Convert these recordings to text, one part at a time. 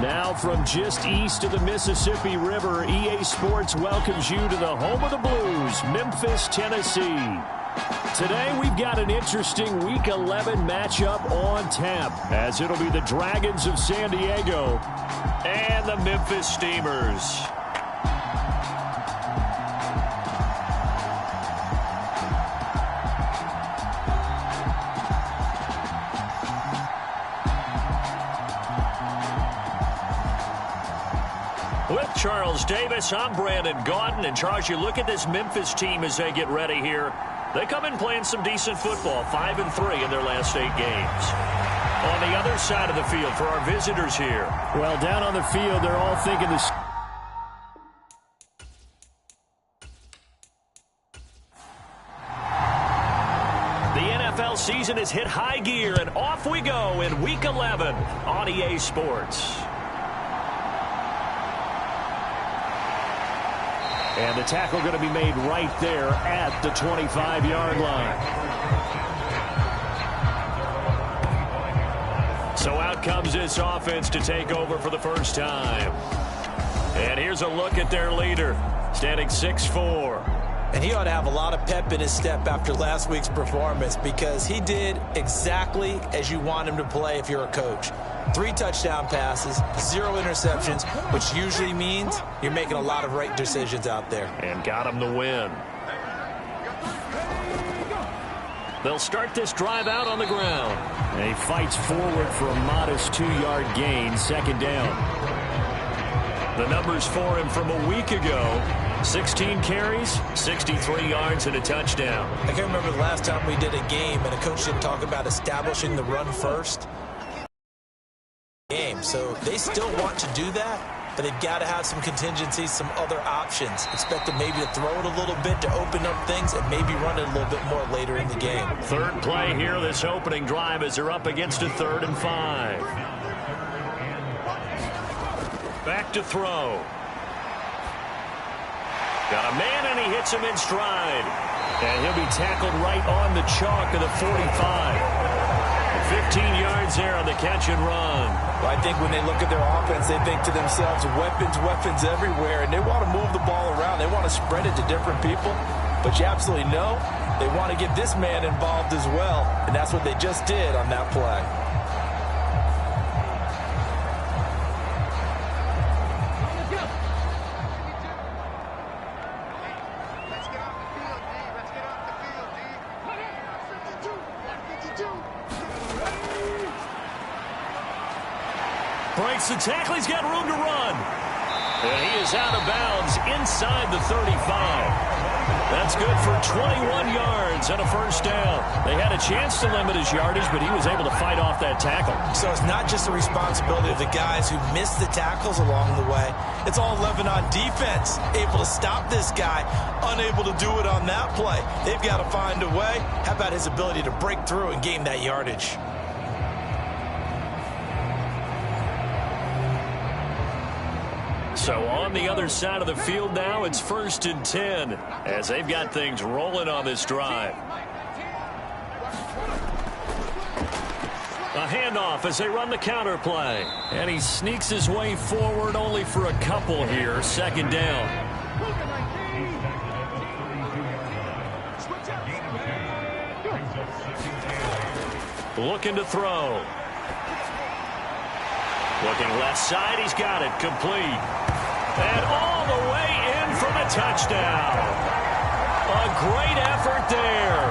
Now from just east of the Mississippi River, EA Sports welcomes you to the home of the Blues, Memphis, Tennessee. Today we've got an interesting Week 11 matchup on tap, as it'll be the Dragons of San Diego and the Memphis Steamers. With Charles Davis, I'm Brandon Gaudin. And Charles, you look at this Memphis team as they get ready here. They come in playing some decent football, 5-3 in their last 8 games. On the other side of the field for our visitors here. Well, down on the field, they're all thinking this. The NFL season has hit high gear, and off we go in Week 11 on EA Sports. And the tackle going to be made right there at the 25-yard line. So out comes this offense to take over for the first time. And here's a look at their leader, standing 6'4". And he ought to have a lot of pep in his step after last week's performance, because he did exactly as you want him to play if you're a coach. 3 touchdown passes, 0 interceptions, which usually means you're making a lot of right decisions out there. And got him the win. They'll start this drive out on the ground. And he fights forward for a modest 2-yard gain, second down. The numbers for him from a week ago: 16 carries, 63 yards, and a touchdown. I can't remember the last time we did a game and a coach didn't talk about establishing the run first. So they still want to do that, but they've got to have some contingencies, some other options. Expect them maybe to throw it a little bit to open up things and maybe run it a little bit more later in the game. Third play here, this opening drive, as they're up against a 3rd and 5. Back to throw. Got a man, and he hits him in stride. And he'll be tackled right on the chalk of the 45. 15 yards there on the catch and run. Well, I think when they look at their offense, they think to themselves, weapons everywhere, and they want to move the ball around. They want to spread it to different people, but you absolutely know they want to get this man involved as well, and that's what they just did on that play. Breaks the tackle. He's got room to run. And he is out of bounds inside the 35. That's good for 21 yards and a first down. They had a chance to limit his yardage, but he was able to fight off that tackle. So it's not just the responsibility of the guys who missed the tackles along the way. It's all 11 on defense, able to stop this guy, unable to do it on that play. They've got to find a way. How about his ability to break through and gain that yardage? So on the other side of the field now, it's 1st and 10 as they've got things rolling on this drive. A handoff as they run the counter play. And he sneaks his way forward only for a couple here. Second down. Looking to throw. Looking left side, he's got it, complete. And all the way in for the touchdown. A great effort there.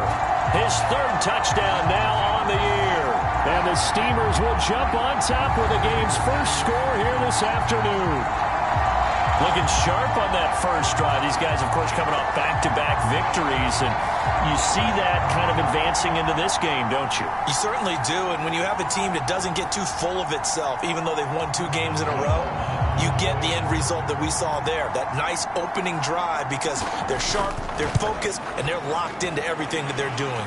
His 3rd touchdown now on the year. And the Steamers will jump on top with the game's first score here this afternoon. Looking sharp on that first drive. These guys, of course, coming off back-to-back victories, and you see that kind of advancing into this game, don't you? You certainly do, and when you have a team that doesn't get too full of itself, even though they've won 2 games in a row, you get the end result that we saw there, that nice opening drive, because they're sharp, they're focused, and they're locked into everything that they're doing.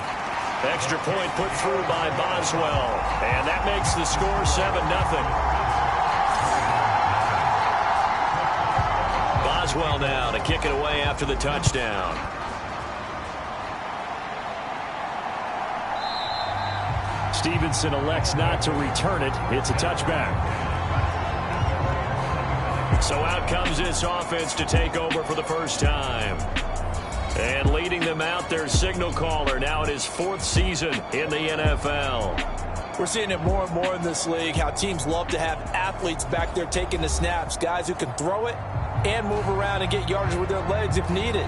Extra point put through by Boswell, and that makes the score 7-0. Boswell now to kick it away after the touchdown. Stevenson elects not to return it. It's a touchback. So out comes this offense to take over for the first time. And leading them out, their signal caller, now in his 4th season in the NFL. We're seeing it more and more in this league, how teams love to have athletes back there taking the snaps, guys who can throw it and move around and get yardage with their legs if needed.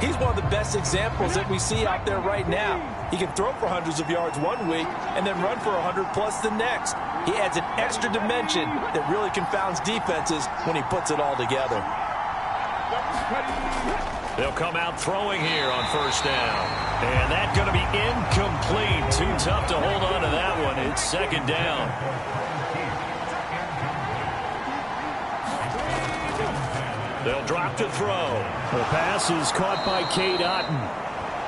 He's one of the best examples that we see out there right now. He can throw for hundreds of yards one week and then run for 100+ the next. He adds an extra dimension that really confounds defenses when he puts it all together. They'll come out throwing here on first down. And that's going to be incomplete. Too tough to hold on to that one. It's second down. They'll drop to throw. The pass is caught by Cade Otton.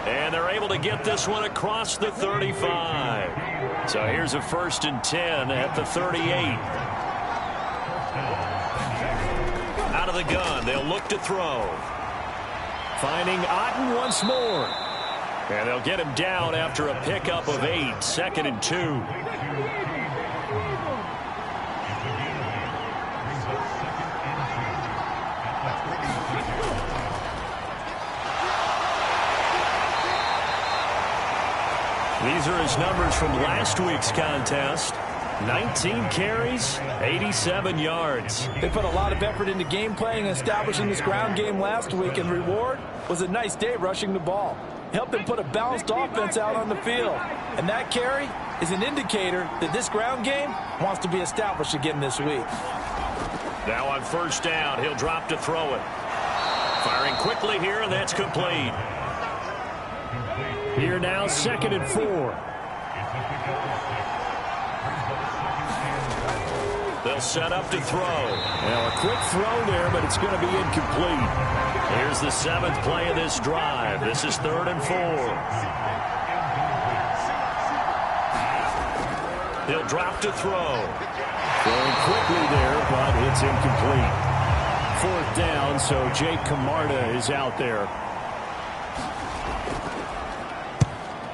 And they're able to get this one across the 35. So here's a 1st and 10 at the 38. Out of the gun, they'll look to throw. Finding Otton once more. And they'll get him down after a pickup of 8. 2nd and 2. These are his numbers from last week's contest. 19 carries, 87 yards. They put a lot of effort into game playing and establishing this ground game last week, and reward was a nice day rushing the ball. Helped them put a balanced offense out on the field. And that carry is an indicator that this ground game wants to be established again this week. Now on first down, he'll drop to throw it. Firing quickly here, and that's complete. Here now, 2nd and 4. They'll set up to throw. Now a quick throw there, but it's going to be incomplete. Here's the 7th play of this drive. This is 3rd and 4. He'll drop to throw. Throwing quickly there, but it's incomplete. 4th down, so Jake Camarda is out there.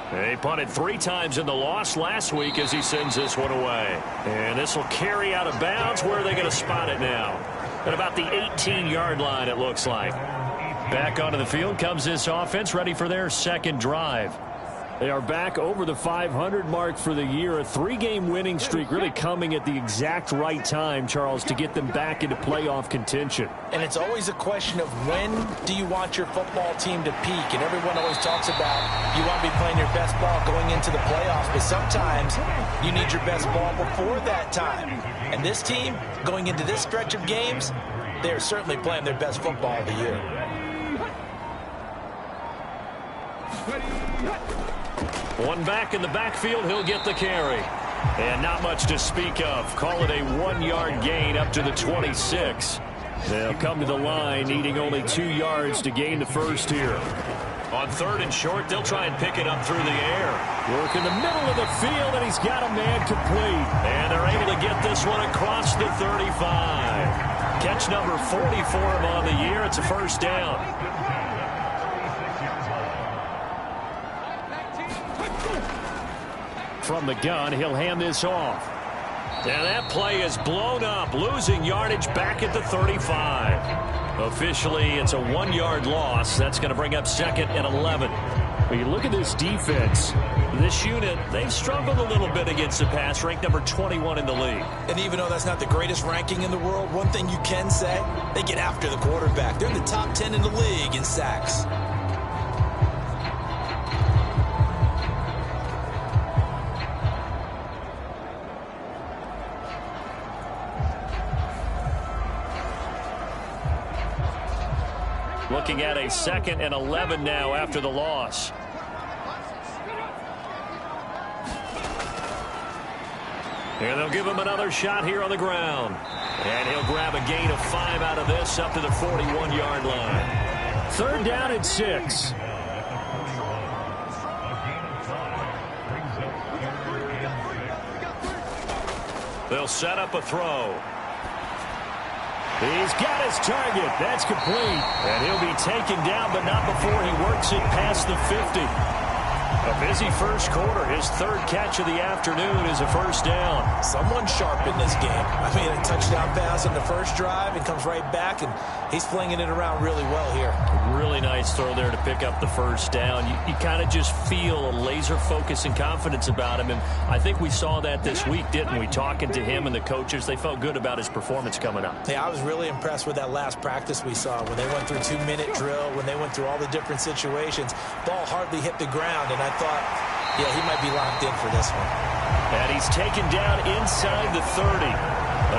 They punted 3 times in the loss last week as he sends this one away. And this will carry out of bounds. Where are they going to spot it now? At about the 18-yard line, it looks like. Back onto the field comes this offense, ready for their 2nd drive. They are back over the 500 mark for the year. A 3-game winning streak really coming at the exact right time, Charles, to get them back into playoff contention. And it's always a question of when do you want your football team to peak? And everyone always talks about you want to be playing your best ball going into the playoffs, but sometimes you need your best ball before that time. And this team, going into this stretch of games, they're certainly playing their best football of the year. One back in the backfield, he'll get the carry. And not much to speak of. Call it a 1-yard gain up to the 26. They'll come to the line, needing only 2 yards to gain the first here. On 3rd and short, they'll try and pick it up through the air. Work in the middle of the field, and he's got a man complete. And they're able to get this one across the 35. Catch number 40 for him on the year. It's a 1st down. From the gun, he'll hand this off. And that play is blown up, losing yardage back at the 35. Officially, it's a 1-yard loss. That's going to bring up 2nd and 11. When you look at this defense, this unit, they've struggled a little bit against the pass, ranked number 21 in the league. And even though that's not the greatest ranking in the world, one thing you can say, they get after the quarterback. They're in the top 10 in the league in sacks. Looking at a 2nd and 11 now after the loss. And they'll give him another shot here on the ground. And he'll grab a gain of 5 out of this up to the 41-yard line. 3rd down and 6. They'll set up a throw. He's got his target. That's complete. And he'll be taken down, but not before he works it past the 50. A busy first quarter. His third catch of the afternoon is a first down. Someone sharp in this game. I mean, a touchdown pass on the first drive and comes right back, and he's flinging it around really well here. Really nice throw there to pick up the first down. You kind of just feel a laser focus and confidence about him, and I think we saw that this week, didn't we? Talking to him and the coaches, they felt good about his performance coming up. Yeah, I was really impressed with that last practice we saw when they went through 2-minute drill, when they went through all the different situations. Ball hardly hit the ground, and I thought, yeah, he might be locked in for this one. And he's taken down inside the 30.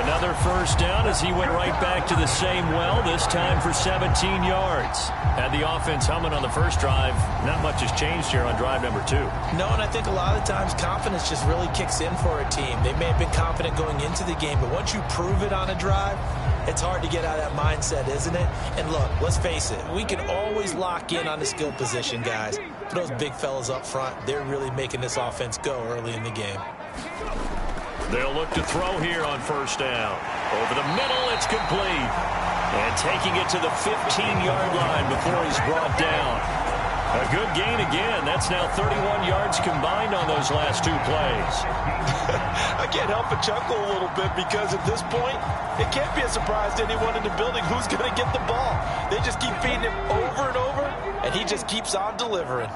Another first down as he went right back to the same well, this time for 17 yards. Had the offense humming on the first drive. Not much has changed here on drive number 2. No, and I think a lot of times confidence just really kicks in for a team. They may have been confident going into the game, but once you prove it on a drive, it's hard to get out of that mindset, isn't it? And look, let's face it, we can always lock in on the skill position, guys. But those big fellas up front, they're really making this offense go early in the game. They'll look to throw here on first down. Over the middle, it's complete. And taking it to the 15-yard line before he's brought down. A good gain again. That's now 31 yards combined on those last 2 plays. I can't help but chuckle a little bit because at this point, it can't be a surprise to anyone in the building who's going to get the ball. They just keep feeding him over and over, and he just keeps on delivering.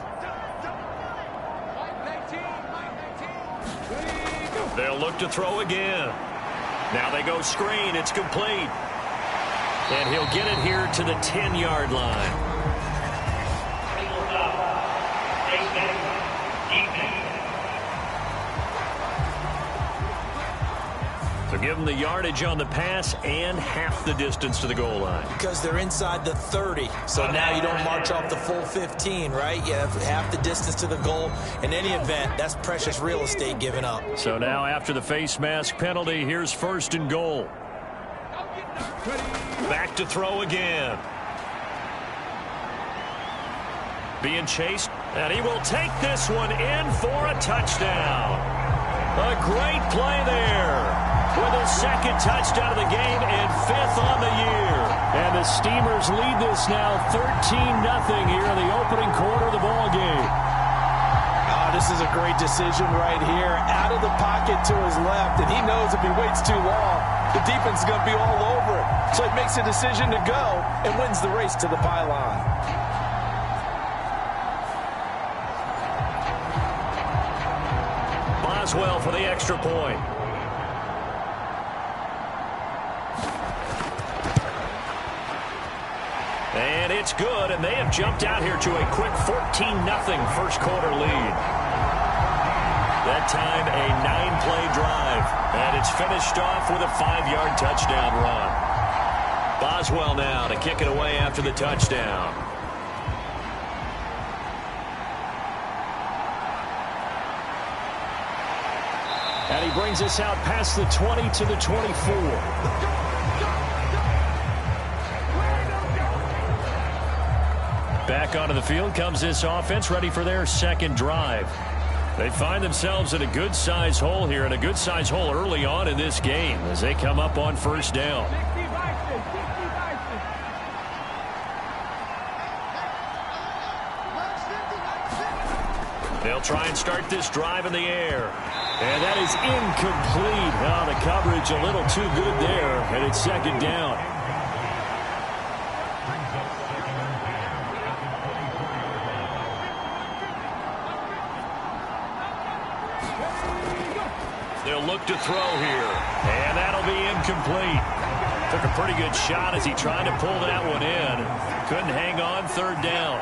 They'll look to throw again. Now they go screen. It's complete. And he'll get it here to the 10-yard line. So give them the yardage on the pass and half the distance to the goal line. Because they're inside the 30. So now you don't march off the full 15, right? You have half the distance to the goal. In any event, that's precious real estate given up. So now after the face mask penalty, here's first and goal. Back to throw again. Being chased, and he will take this one in for a touchdown. A great play there. With his second touchdown of the game and 5th on the year. And the Steamers lead this now 13-0 here in the opening quarter of the ball game. Oh, this is a great decision right here. Out of the pocket to his left, and he knows if he waits too long, the defense is going to be all over it. So he makes a decision to go and wins the race to the pylon. Boswell for the extra point. And it's good, and they have jumped out here to a quick 14-0 first quarter lead. That time, a 9-play drive, and it's finished off with a 5-yard touchdown run. Boswell now to kick it away after the touchdown. And he brings us out past the 20 to the 24. Back onto the field comes this offense, ready for their second drive. They find themselves in a good-sized hole here, and a good-sized hole early on in this game as they come up on first down. They'll try and start this drive in the air. And that is incomplete. Oh, the coverage a little too good there, and it's second down. They'll look to throw here, and that'll be incomplete. Took a pretty good shot as he tried to pull that one in. Couldn't hang on, third down.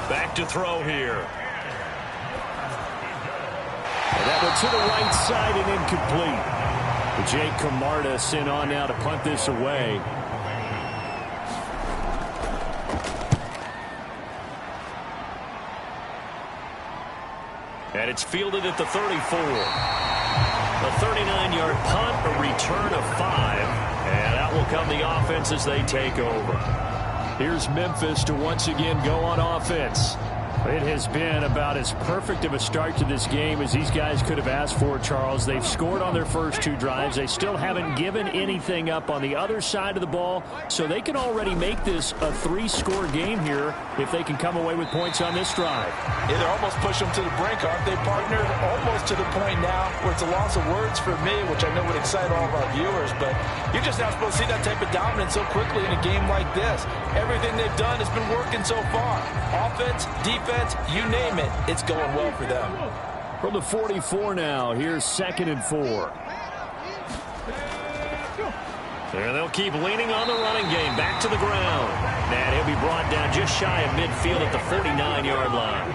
Back to throw here. And that one to the right side and incomplete. Jake Camarda sent on now to punt this away. And it's fielded at the 34. A 39-yard punt, a return of 5. And that will come the offense as they take over. Here's Memphis to once again go on offense. It has been about as perfect of a start to this game as these guys could have asked for, Charles. They've scored on their first 2 drives. They still haven't given anything up on the other side of the ball, so they can already make this a 3-score game here if they can come away with points on this drive. Yeah, they're almost pushing them to the brink, aren't they, partner? Almost to the point now where it's a loss of words for me, which I know would excite all of our viewers, but you're just not supposed to see that type of dominance so quickly in a game like this. Everything they've done has been working so far. Offense, defense, you name it, it's going well for them. From the 44 now, here's 2nd and 4. And they'll keep leaning on the running game. Back to the ground. And he'll be brought down just shy of midfield at the 49-yard line.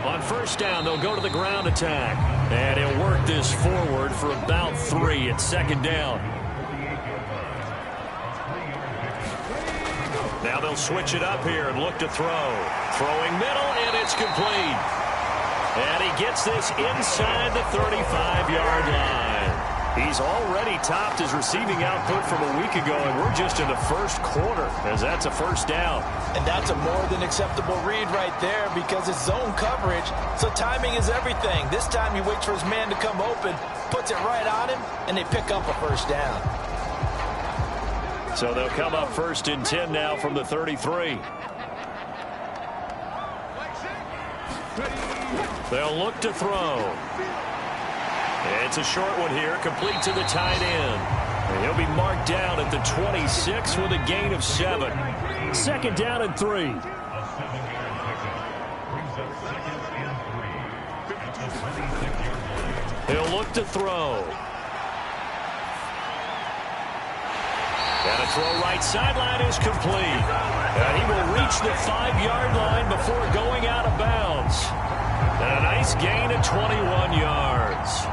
On first down, they'll go to the ground attack. And he'll work this forward for about 3 at 2nd down. Now they'll switch it up here and look to throw. Throwing middle, and it's complete. And he gets this inside the 35-yard line. He's already topped his receiving output from a week ago, and we're just in the first quarter as that's a first down. And that's a more than acceptable read right there because it's zone coverage, so timing is everything. This time he waits for his man to come open, puts it right on him, and they pick up a first down. So they'll come up 1st and 10 now from the 33. They'll look to throw. It's a short one here, complete to the tight end. And he'll be marked down at the 26 with a gain of 7. 2nd down and 3. He'll look to throw. And a throw right sideline is complete. And he will reach the 5-yard line before going out of bounds. And a nice gain of 21 yards.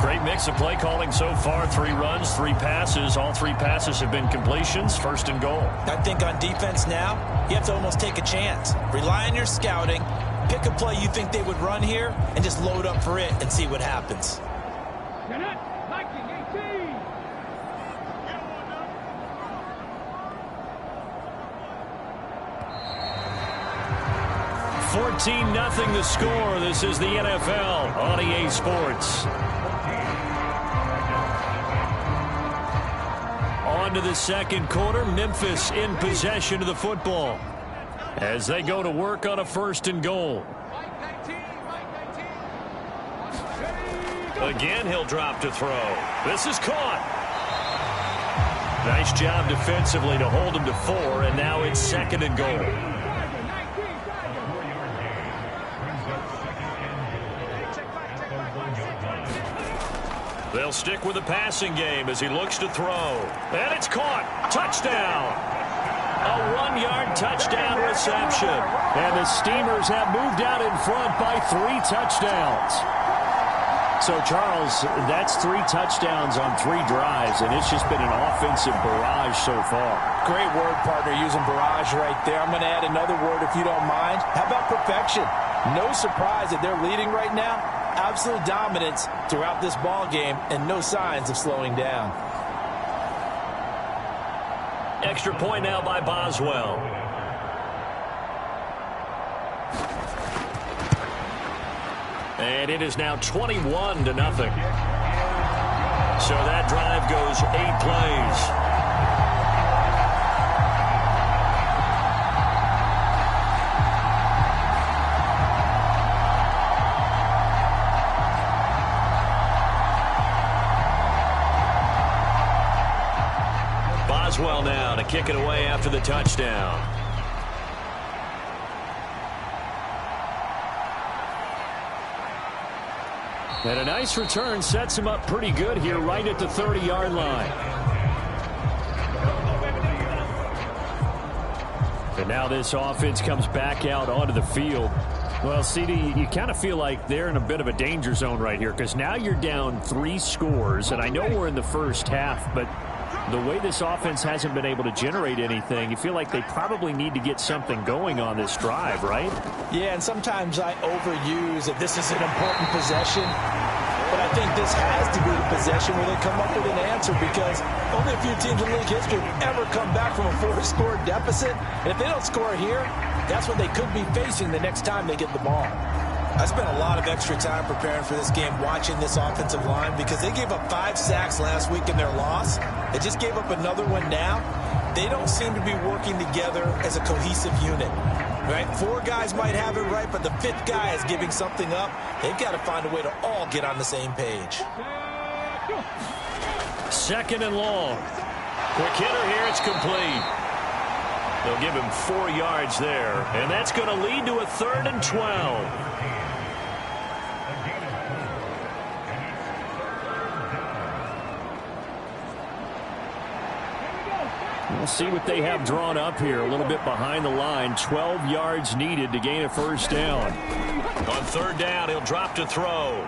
Great mix of play calling so far. 3 runs, 3 passes. All 3 passes have been completions. 1st and goal. I think on defense now, you have to almost take a chance. Rely on your scouting. Pick a play you think they would run here and just load up for it and see what happens. 14-0 the score. This is the NFL on EA Sports. On to the 2nd quarter. Memphis in possession of the football as they go to work on a 1st and goal. Again, he'll drop to throw. This is caught. Nice job defensively to hold him to 4, and now it's 2nd and goal. They'll stick with the passing game as he looks to throw. And it's caught. Touchdown. A 1-yard touchdown reception. And the Steamers have moved out in front by 3 touchdowns. So, Charles, that's 3 touchdowns on 3 drives, and it's just been an offensive barrage so far. Great word, partner, using barrage right there. I'm going to add another word if you don't mind. How about perfection? No surprise that they're leading right now. Absolute dominance throughout this ball game and no signs of slowing down. Extra point now by Boswell. And it is now 21-0. So that drive goes 8 plays. Boswell now to kick it away after the touchdown. And a nice return sets him up pretty good here right at the 30-yard line. And now this offense comes back out onto the field. Well, CD, you kind of feel like they're in a bit of a danger zone right here because now you're down 3 scores. And I know we're in the first half, but the way this offense hasn't been able to generate anything, you feel like they probably need to get something going on this drive, right? Yeah, and sometimes I overuse that this is an important possession. But I think this has to be the possession where they come up with an answer, because only a few teams in league history have ever come back from a 4-score deficit. And if they don't score here, that's what they could be facing the next time they get the ball. I spent a lot of extra time preparing for this game watching this offensive line, because they gave up 5 sacks last week in their loss. They just gave up another one now. They don't seem to be working together as a cohesive unit. Right? 4 guys might have it right, but the 5th guy is giving something up. They've got to find a way to all get on the same page. 2nd and long. Quick hitter here. It's complete. They'll give him 4 yards there, and that's going to lead to a 3rd and 12. We'll see what they have drawn up here. A little bit behind the line. 12 yards needed to gain a 1st down. On 3rd down, he'll drop to throw.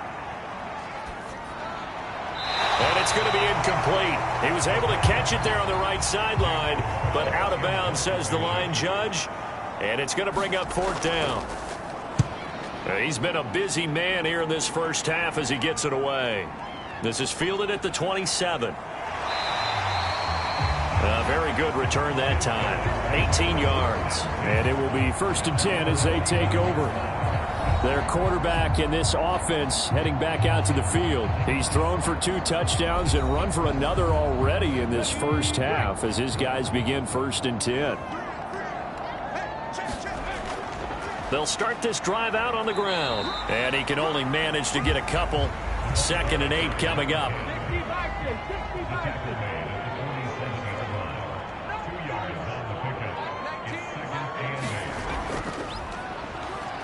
And it's going to be incomplete. He was able to catch it there on the right sideline, but out of bounds, says the line judge. And it's going to bring up 4th down. He's been a busy man here in this first half as he gets it away. This is fielded at the 27. A very good return that time. 18 yards. And it will be 1st and 10 as they take over. Their quarterback in this offense heading back out to the field. He's thrown for 2 touchdowns and run for another already in this first half as his guys begin 1st and 10. They'll start this drive out on the ground. And he can only manage to get a couple. 2nd and 8 coming up.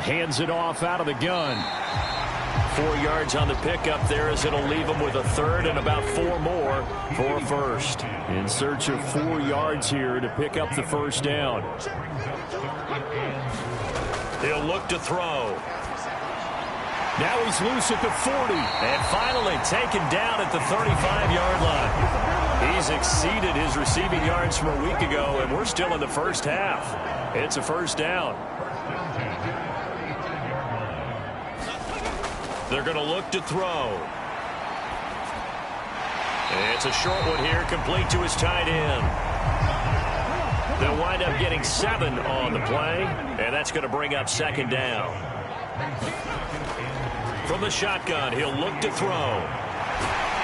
Hands it off out of the gun. 4 yards on the pickup there as it'll leave him with a 3rd and about 4 more for a 1st. In search of 4 yards here to pick up the 1st down. He'll look to throw. Now he's loose at the 40. And finally taken down at the 35-yard line. He's exceeded his receiving yards from a week ago, and we're still in the first half. It's a 1st down. They're going to look to throw. It's a short one here, complete to his tight end. They'll wind up getting 7 on the play, and that's going to bring up 2nd down. From the shotgun, he'll look to throw.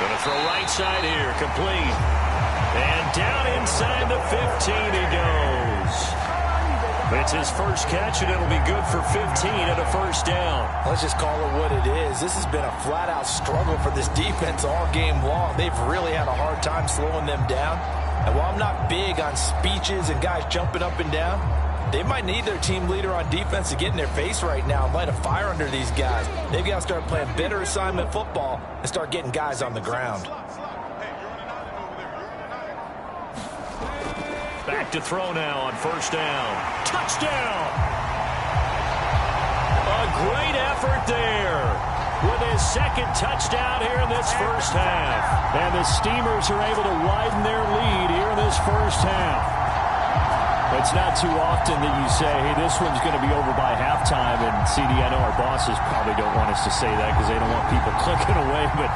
Going to throw right side here, complete. And down inside the 15 he goes. It's his first catch, and it'll be good for 15 at a 1st down. Let's just call it what it is. This has been a flat-out struggle for this defense all game long. They've really had a hard time slowing them down. And while I'm not big on speeches and guys jumping up and down, they might need their team leader on defense to get in their face right now and light a fire under these guys. They've got to start playing better assignment football and start getting guys on the ground. Back to throw now on 1st down. Touchdown! A great effort there with his 2nd touchdown here in this first half. And the Steamers are able to widen their lead here in this first half. It's not too often that you say, hey, this one's going to be over by halftime. And, CD, I know our bosses probably don't want us to say that because they don't want people clicking away, but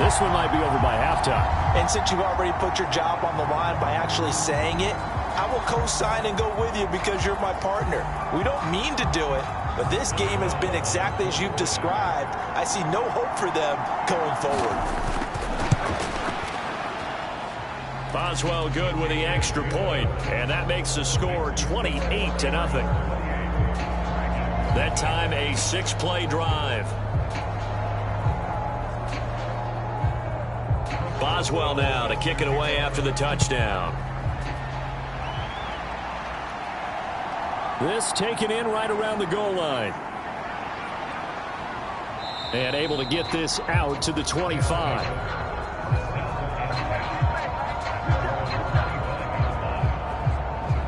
this one might be over by halftime. And since you've already put your job on the line by actually saying it, I will co-sign and go with you because you're my partner. We don't mean to do it, but this game has been exactly as you've described. I see no hope for them going forward. Boswell good with the extra point, and that makes the score 28-0. That time a 6-play drive. Boswell now to kick it away after the touchdown. This taken in right around the goal line. And able to get this out to the 25.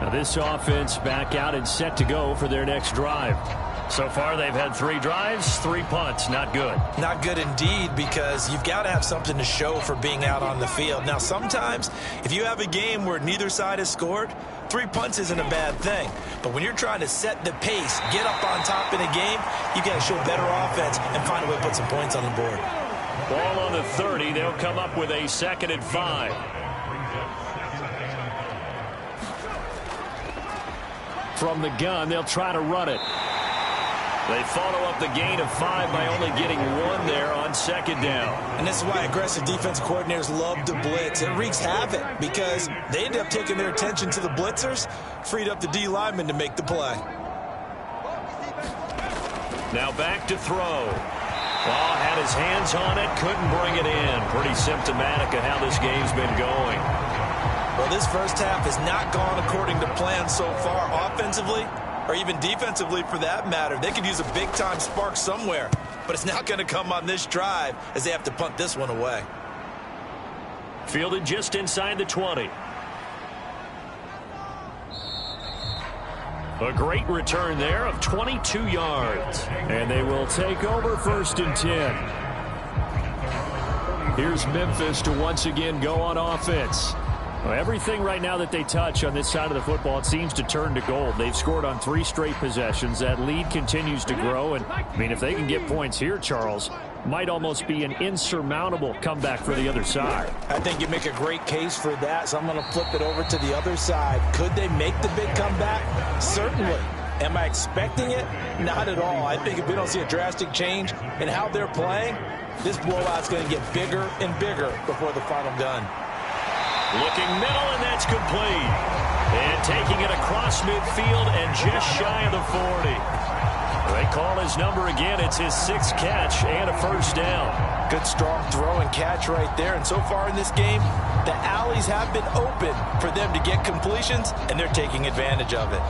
Now this offense back out and set to go for their next drive. So far, they've had 3 drives, 3 punts. Not good. Not good indeed, because you've got to have something to show for being out on the field. Now, sometimes, if you have a game where neither side has scored, 3 punts isn't a bad thing. But when you're trying to set the pace, get up on top in a game, you've got to show better offense and find a way to put some points on the board. Ball on the 30. They'll come up with a 2nd and 5. From the gun, they'll try to run it. They follow up the gain of 5 by only getting 1 there on 2nd down. And this is why aggressive defense coordinators love to blitz. It wreaks havoc because they end up taking their attention to the blitzers, freed up the D lineman to make the play. Now back to throw. Had his hands on it, couldn't bring it in. Pretty symptomatic of how this game's been going. Well, this first half has not gone according to plan so far offensively, or even defensively for that matter. They could use a big-time spark somewhere, but it's not going to come on this drive as they have to punt this one away. Fielded just inside the 20. A great return there of 22 yards. And they will take over 1st and 10. Here's Memphis to once again go on offense. Well, everything right now that they touch on this side of the football, it seems to turn to gold. They've scored on 3 straight possessions. That lead continues to grow. And, I mean, if they can get points here, Charles, might almost be an insurmountable comeback for the other side. I think you make a great case for that, so I'm going to flip it over to the other side. Could they make the big comeback? Certainly. Am I expecting it? Not at all. I think if we don't see a drastic change in how they're playing, this blowout's going to get bigger and bigger before the final gun. Looking middle, and that's complete. And taking it across midfield and just shy of the 40. They call his number again. It's his 6th catch and a 1st down. Good strong throw and catch right there. And so far in this game, the alleys have been open for them to get completions, and they're taking advantage of it.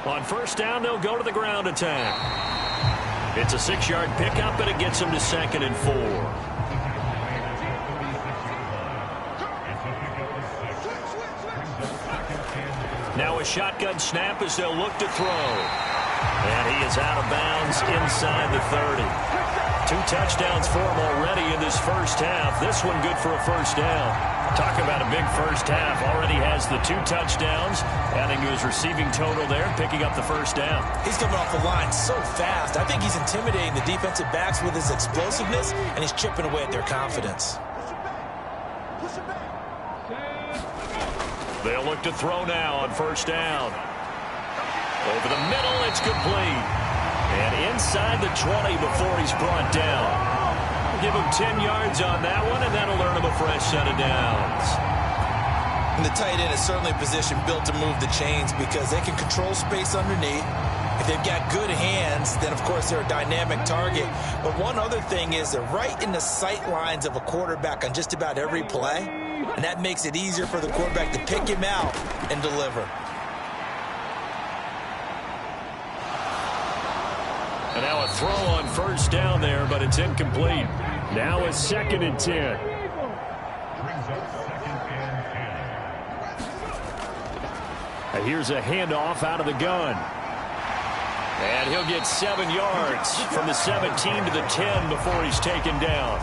On 1st down, they'll go to the ground attack. It's a 6-yard pickup, and it gets them to 2nd and 4. Now a shotgun snap as they'll look to throw. And he is out of bounds inside the 30. 2 touchdowns for him already in this first half. This one good for a 1st down. Talk about a big first half. Already has the 2 touchdowns, adding to his receiving total there, picking up the 1st down. He's coming off the line so fast. I think he's intimidating the defensive backs with his explosiveness, and he's chipping away at their confidence. They'll look to throw now on 1st down. Over the middle, it's complete. And inside the 20 before he's brought down. Give him 10 yards on that one, and that'll earn him a fresh set of downs. And the tight end is certainly a position built to move the chains because they can control space underneath. If they've got good hands, then, of course, they're a dynamic target. But one other thing is they're right in the sight lines of a quarterback on just about every play, and that makes it easier for the quarterback to pick him out and deliver. And now a throw on 1st down there, but it's incomplete. Now a 2nd and 10. And here's a handoff out of the gun. And he'll get 7 yards from the 17 to the 10 before he's taken down.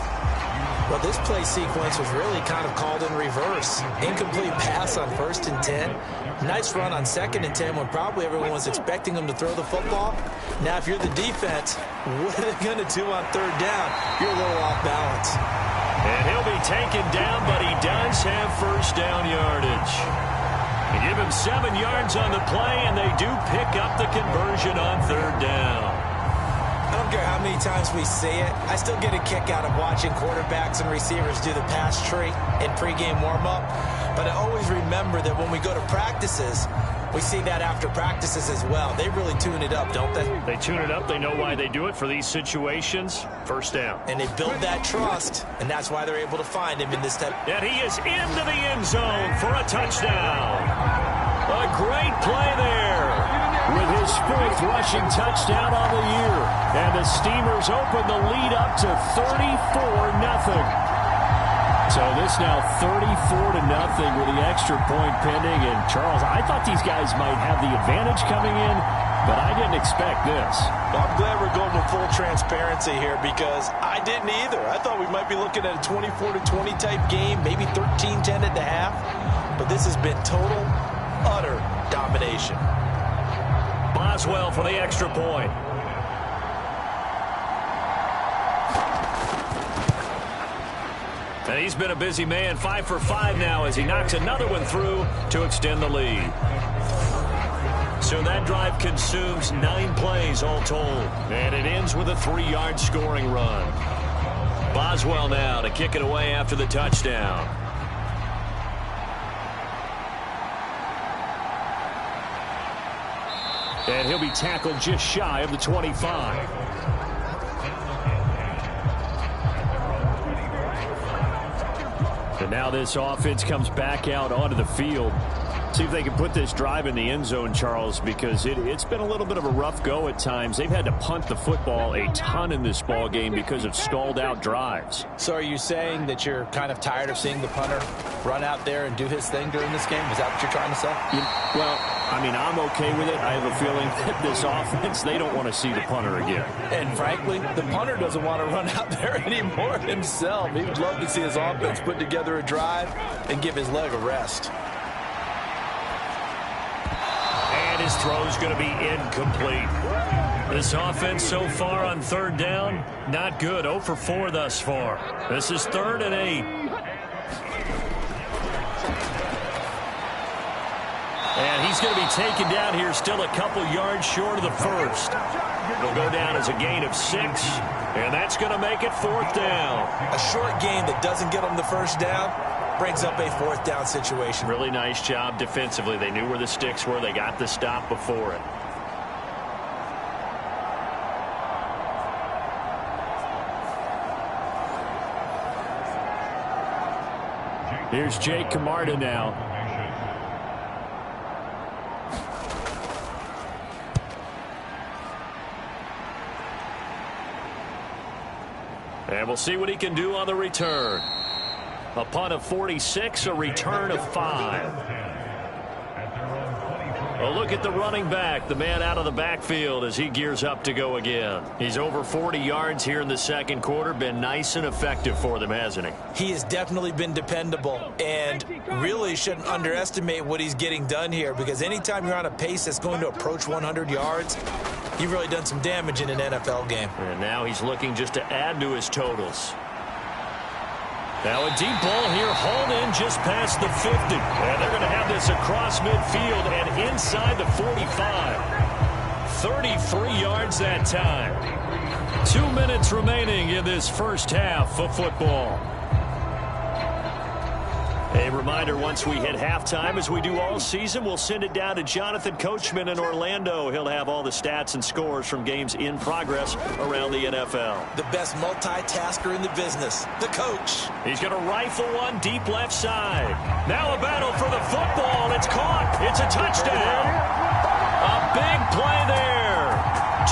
Well, this play sequence was really kind of called in reverse. Incomplete pass on 1st and 10. Nice run on 2nd and 10 when probably everyone was expecting him to throw the football. Now, if you're the defense, what are they going to do on 3rd down? You're a little off balance. And he'll be taken down, but he does have 1st down yardage. They give him 7 yards on the play, and they do pick up the conversion on 3rd down. I don't care how many times we see it. I still get a kick out of watching quarterbacks and receivers do the pass tree in pregame warm-up. But I always remember that when we go to practices, we see that after practices as well. They really tune it up, don't they? They tune it up. They know why they do it for these situations. 1st down. And they build that trust, and that's why they're able to find him in this type. And he is into the end zone for a touchdown. A great play there with his 4th rushing touchdown on the year. And the Steamers open the lead up to 34-0. So this now 34-0 with the extra point pending. And, Charles, I thought these guys might have the advantage coming in. but I didn't expect this. Well, I'm glad we're going with full transparency here because I didn't either. I thought we might be looking at a 24-20 type game, maybe 13-10 at the half. But this has been total, utter domination. Boswell for the extra point. And he's been a busy man, 5 for 5 now as he knocks another one through to extend the lead. So that drive consumes 9 plays all told. And it ends with a 3-yard scoring run. Boswell now to kick it away after the touchdown. And he'll be tackled just shy of the 25. And now this offense comes back out onto the field. See if they can put this drive in the end zone, Charles, because it's been a little bit of a rough go at times. They've had to punt the football a ton in this ball game because of stalled out drives. So are you saying that you're kind of tired of seeing the punter run out there and do his thing during this game? Is that what you're trying to say? Well, I mean, I'm okay with it. I have a feeling that this offense, they don't want to see the punter again. And frankly, the punter doesn't want to run out there anymore himself. He would love to see his offense put together a drive and give his leg a rest. And his throw's going to be incomplete. This offense so far on 3rd down, not good. 0 for 4 thus far. This is 3rd and 8. And he's going to be taken down here still a couple yards short of the first. It'll go down as a gain of 6, and that's going to make it 4th down. A short gain that doesn't get him the first down brings up a 4th down situation. Really nice job defensively. They knew where the sticks were. They got the stop before it. Here's Jake Camarda now. And we'll see what he can do on the return. A punt of 46, a return of 5. A look at the running back, the man out of the backfield as he gears up to go again. He's over 40 yards here in the second quarter. Been nice and effective for them, hasn't he? He has definitely been dependable and really shouldn't underestimate what he's getting done here because anytime you're on a pace that's going to approach 100 yards, you've really done some damage in an NFL game. And now he's looking just to add to his totals. Now a deep ball here, hauled in just past the 50. And they're going to have this across midfield and inside the 45. 33 yards that time. 2 minutes remaining in this first half of football. A reminder, once we hit halftime, as we do all season, we'll send it down to Jonathan Coachman in Orlando. He'll have all the stats and scores from games in progress around the NFL. The best multitasker in the business, the coach. He's going to rifle one deep left side. Now a battle for the football. It's caught. It's a touchdown. A big play there.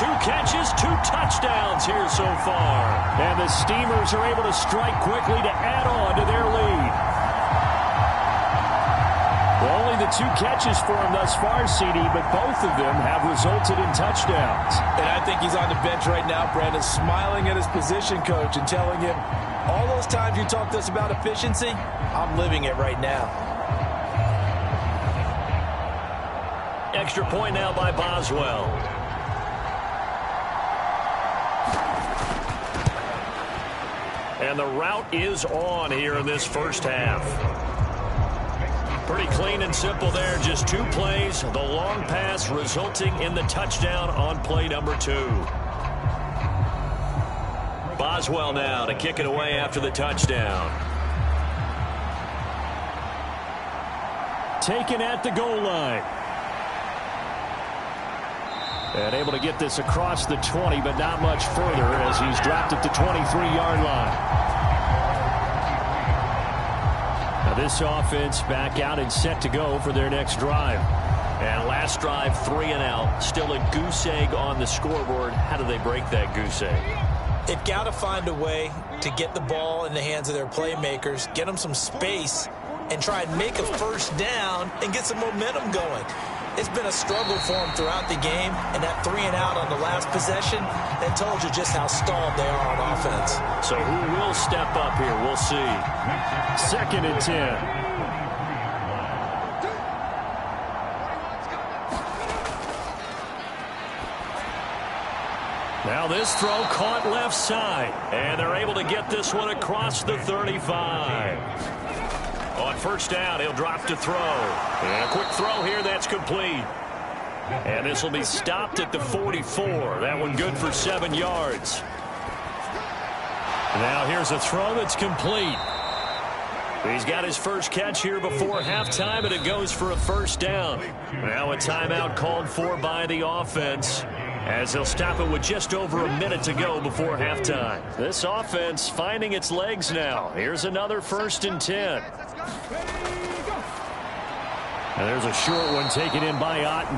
2 catches, 2 touchdowns here so far. And the Steamers are able to strike quickly to add on to their lead. Only the 2 catches for him thus far, CD, but both of them have resulted in touchdowns. And I think he's on the bench right now, Brandon, smiling at his position coach and telling him, all those times you talked to us about efficiency, I'm living it right now. Extra point now by Boswell. And the route is on here in this first half. Pretty clean and simple there. Just 2 plays. The long pass resulting in the touchdown on play number 2. Boswell now to kick it away after the touchdown. Taken at the goal line. And able to get this across the 20, but not much further as he's dropped at the 23-yard line. This offense back out and set to go for their next drive. And last drive, 3 and out. Still a goose egg on the scoreboard. How do they break that goose egg? They've got to find a way to get the ball in the hands of their playmakers, get them some space, and try and make a first down and get some momentum going. It's been a struggle for them throughout the game, and that 3-and-out on the last possession, that told you just how stalled they are on offense. So who will step up here? We'll see. 2nd and 10. Now this throw caught left side, and they're able to get this one across the 35. On 1st down, he'll drop to throw. And a quick throw here, that's complete. And this will be stopped at the 44. That one good for 7 yards. Now here's a throw that's complete. He's got his first catch here before halftime, and it goes for a 1st down. Now a timeout called for by the offense, as they'll stop it with just over a minute to go before halftime. This offense finding its legs now. Here's another 1st and 10. And there's a short one taken in by Otten.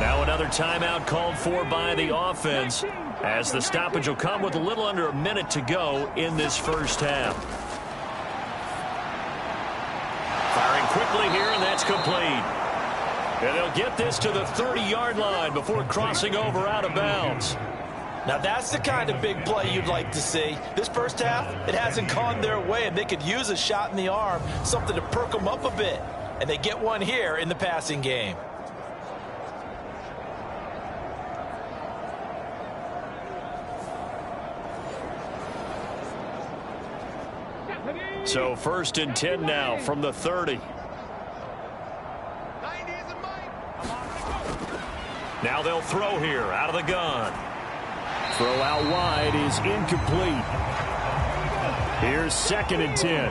Now another timeout called for by the offense, as the stoppage will come with a little under a minute to go in this 1st half. Firing quickly here, and that's complete. And they'll get this to the 30-yard line before crossing over out of bounds. Now that's the kind of big play you'd like to see. This 1st half, it hasn't gone their way, and they could use a shot in the arm, something to perk them up a bit. And they get one here in the passing game. So 1st and 10 now from the 30. Now they'll throw here out of the gun. Throw out wide is incomplete. Here's 2nd and 10.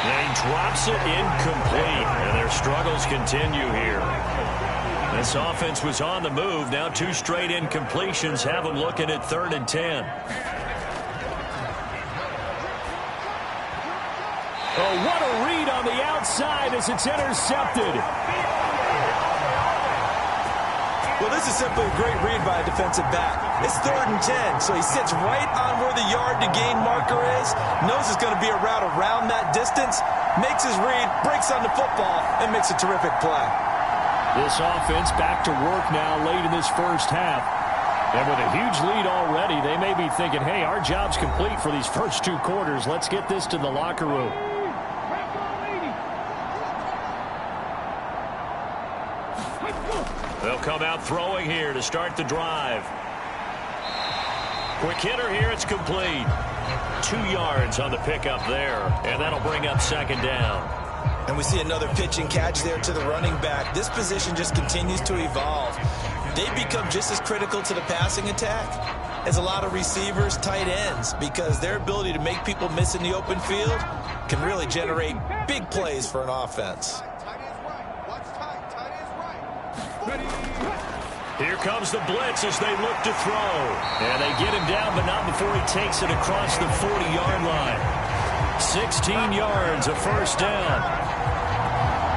And he drops it incomplete. And their struggles continue here. This offense was on the move. Now 2 straight incompletions have them looking at 3rd and 10. Oh, what a read on the outside as it's intercepted. Well, this is simply a great read by a defensive back. It's 3rd and 10, so he sits right on where the yard-to-gain marker is, knows it's going to be a route around that distance, makes his read, breaks on the football, and makes a terrific play. This offense back to work now late in this 1st half. And with a huge lead already, they may be thinking, hey, our job's complete for these first 2 quarters. Let's get this to the locker room. They'll come out throwing here to start the drive. Quick hitter here, it's complete. 2 yards on the pickup there, and that'll bring up 2nd down. And we see another pitch and catch there to the running back. This position just continues to evolve. They become just as critical to the passing attack as a lot of receivers, tight ends, because their ability to make people miss in the open field can really generate big plays for an offense. Here comes the blitz as they look to throw. And they get him down, but not before he takes it across the 40-yard line. 16 yards, a 1st down.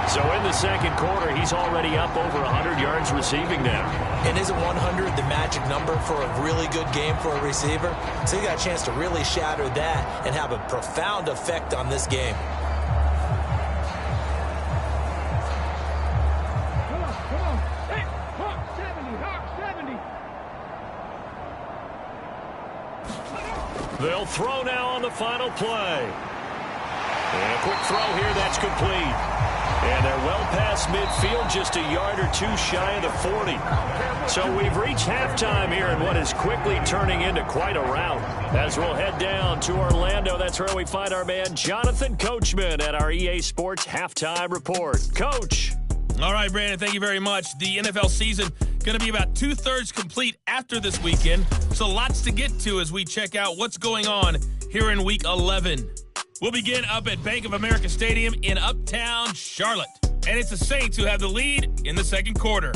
So in the 2nd quarter, he's already up over 100 yards receiving now. And isn't 100 the magic number for a really good game for a receiver? So you got a chance to really shatter that and have a profound effect on this game. They'll throw now on the final play. And a quick throw here, that's complete. And they're well past midfield, just a yard or 2 shy of the 40. So we've reached halftime here in what is quickly turning into quite a rout. As we'll head down to Orlando, that's where we find our man Jonathan Coachman at our EA Sports Halftime Report. Coach. All right, Brandon, thank you very much. The NFL season going to be about 2/3 complete after this weekend, so lots to get to as we check out what's going on here in Week 11. We'll begin up at Bank of America Stadium in Uptown Charlotte, and it's the Saints who have the lead in the 2nd quarter.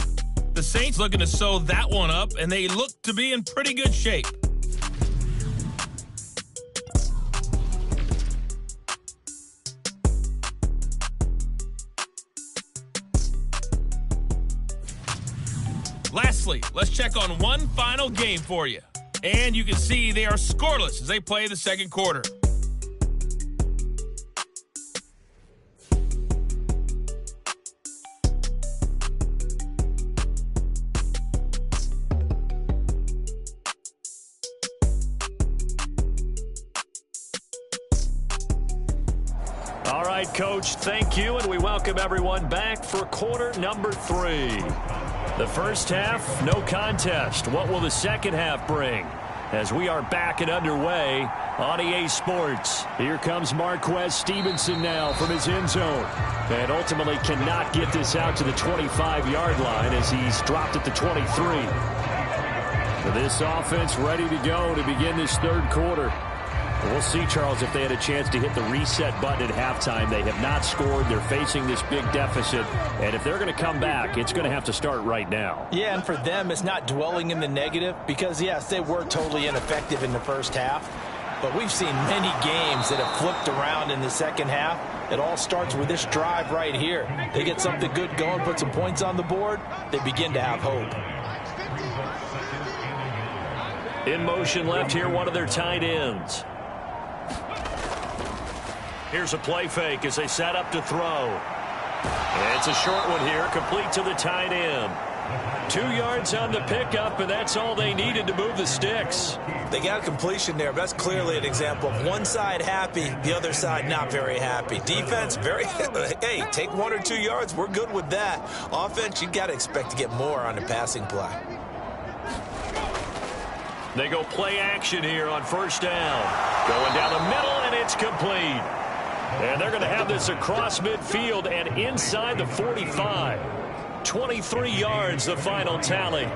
The Saints looking to sew that one up, and they look to be in pretty good shape. Lastly, let's check on one final game for you. And you can see they are scoreless as they play the second quarter. All right, Coach, thank you, and we welcome everyone back for quarter number 3. The first half, no contest. What will the second half bring? As we are back and underway on EA Sports. Here comes Marquez Stevenson now from his end zone. And ultimately cannot get this out to the 25-yard line as he's dropped at the 23. So this offense ready to go to begin this third quarter. We'll see, Charles, if they had a chance to hit the reset button at halftime. They have not scored. They're facing this big deficit. And if they're going to come back, it's going to have to start right now. Yeah, and for them, it's not dwelling in the negative because, yes, they were totally ineffective in the first half. But we've seen many games that have flipped around in the second half. It all starts with this drive right here. They get something good going, put some points on the board, they begin to have hope. In motion left here, one of their tight ends. Here's a play fake as they set up to throw. It's a short one here, complete to the tight end. 2 yards on the pickup, and that's all they needed to move the sticks. They got a completion there, but that's clearly an example of one side happy, the other side not very happy. Defense, very, hey, take 1 or 2 yards, we're good with that. Offense, you got to expect to get more on the passing play. They go play action here on first down. Going down the middle, and it's complete. And they're going to have this across midfield and inside the 45. 23 yards, the final tally.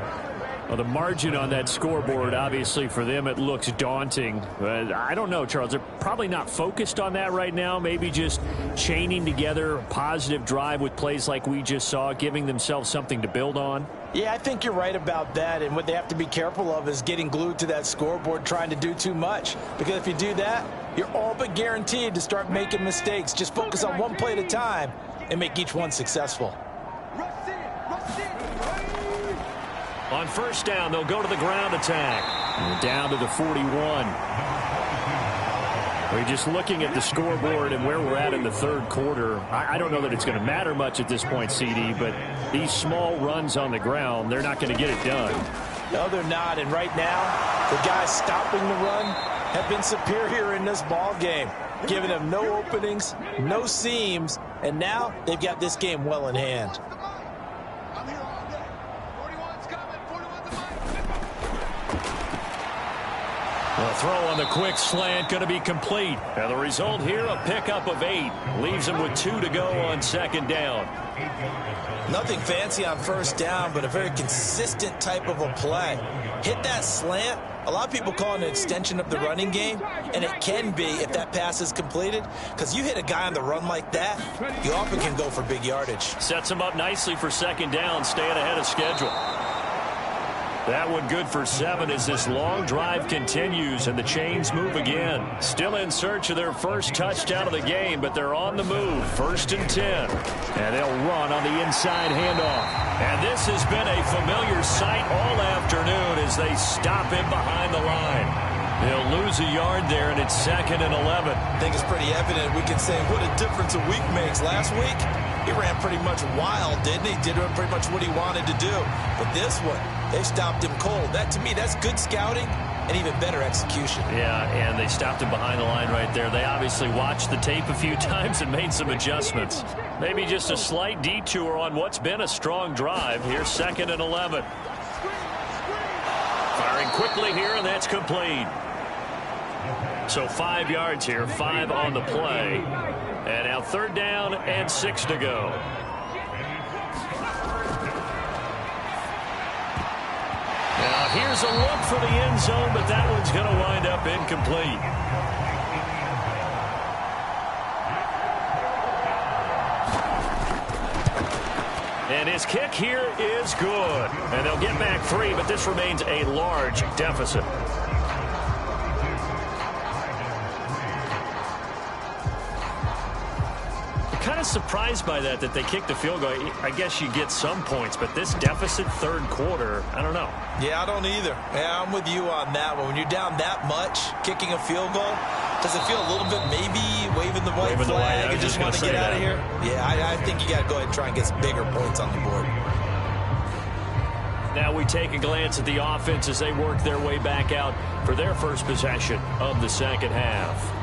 Well, the margin on that scoreboard, obviously, for them, it looks daunting. I don't know, Charles. They're probably not focused on that right now. Maybe just chaining together a positive drive with plays like we just saw, giving themselves something to build on. Yeah, I think you're right about that. And what they have to be careful of is getting glued to that scoreboard, trying to do too much. Because if you do that, you're all but guaranteed to start making mistakes. Just focus on one play at a time and make each one successful. On first down, they'll go to the ground attack. And down to the 41. We're just looking at the scoreboard and where we're at in the third quarter. I don't know that it's going to matter much at this point, CD, but these small runs on the ground, they're not going to get it done. No, they're not. And right now, the guys stopping the run have been superior in this ball game, giving them no openings, no seams, and now they've got this game well in hand. The throw on the quick slant going to be complete. And the result here, a pickup of 8. Leaves them with 2 to go on second down. Nothing fancy on first down, but a very consistent type of a play. Hit that slant. A lot of people call it an extension of the running game, and it can be if that pass is completed, because you hit a guy on the run like that, you often can go for big yardage. Sets him up nicely for second down, staying ahead of schedule. That one good for 7 as this long drive continues and the chains move again. Still in search of their first touchdown of the game, but they're on the move. 1st and 10. And they'll run on the inside handoff. And this has been a familiar sight all afternoon as they stop him behind the line. They'll lose a yard there, and it's 2nd and 11. I think it's pretty evident. We can say what a difference a week makes. Last week, he ran pretty much wild, didn't he? Did pretty much what he wanted to do. But this one, they stopped him cold. That, to me, that's good scouting and even better execution. Yeah, and they stopped him behind the line right there. They obviously watched the tape a few times and made some adjustments. Maybe just a slight detour on what's been a strong drive. Here's 2nd and 11. Firing quickly here, and that's complete. So 5 yards here, 5 on the play. And now 3rd down and 6 to go. Now here's a look for the end zone, but that one's going to wind up incomplete. And his kick here is good. And they'll get back 3, but this remains a large deficit. kind of surprised by that they kicked the field goal. I guess you get some points, but this deficit third quarter, I don't know. Yeah, I don't either. Yeah, I'm with you on that one. When you're down that much, kicking a field goal, does it feel a little bit maybe waving the white flag and just want to get out of here? Yeah, I think you got to go ahead and try and get some bigger points on the board. Now we take a glance at the offense as they work their way back out for their first possession of the second half.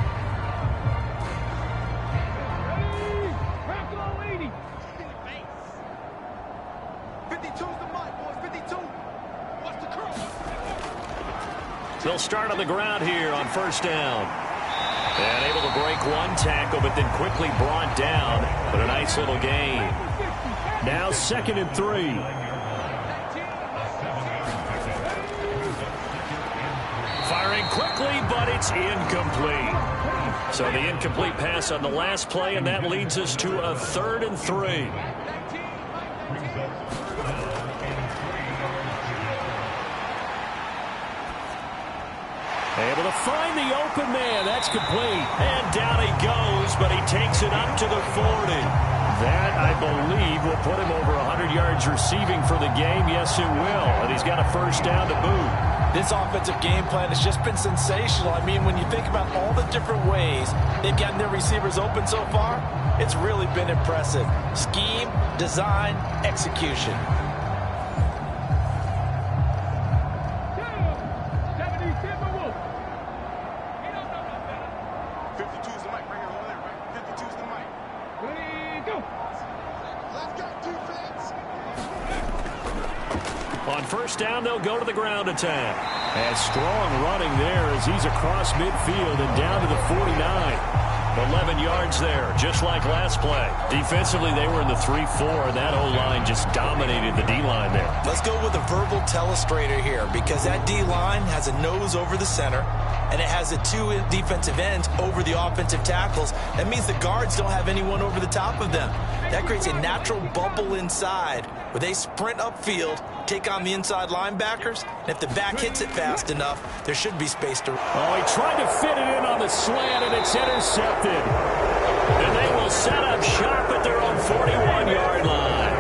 They'll start on the ground here on first down. And able to break one tackle, but then quickly brought down. But a nice little gain. Now 2nd and 3. Firing quickly, but it's incomplete. So the incomplete pass on the last play, and that leads us to a 3rd and 3. Able to find the open man. That's complete. And down he goes, but he takes it up to the 40. That, I believe, will put him over 100 yards receiving for the game. Yes, it will. And he's got a first down to boot. This offensive game plan has just been sensational. I mean, when you think about all the different ways they've gotten their receivers open so far, it's really been impressive. Scheme, design, execution. On first down, they'll go to the ground attack. And strong running there as he's across midfield and down to the 49. 11 yards there, just like last play. Defensively, they were in the 3-4, and that O-line just dominated the D-line there. Let's go with a verbal telestrator here, because that D-line has a nose over the center, and it has the 2 defensive ends over the offensive tackles. That means the guards don't have anyone over the top of them. That creates a natural bubble inside where they sprint upfield, take on the inside linebackers, and if the back hits it fast enough, there should be space to... Oh, he tried to fit it in on the slant, and it's intercepted. And they will set up shop at their own 41-yard line.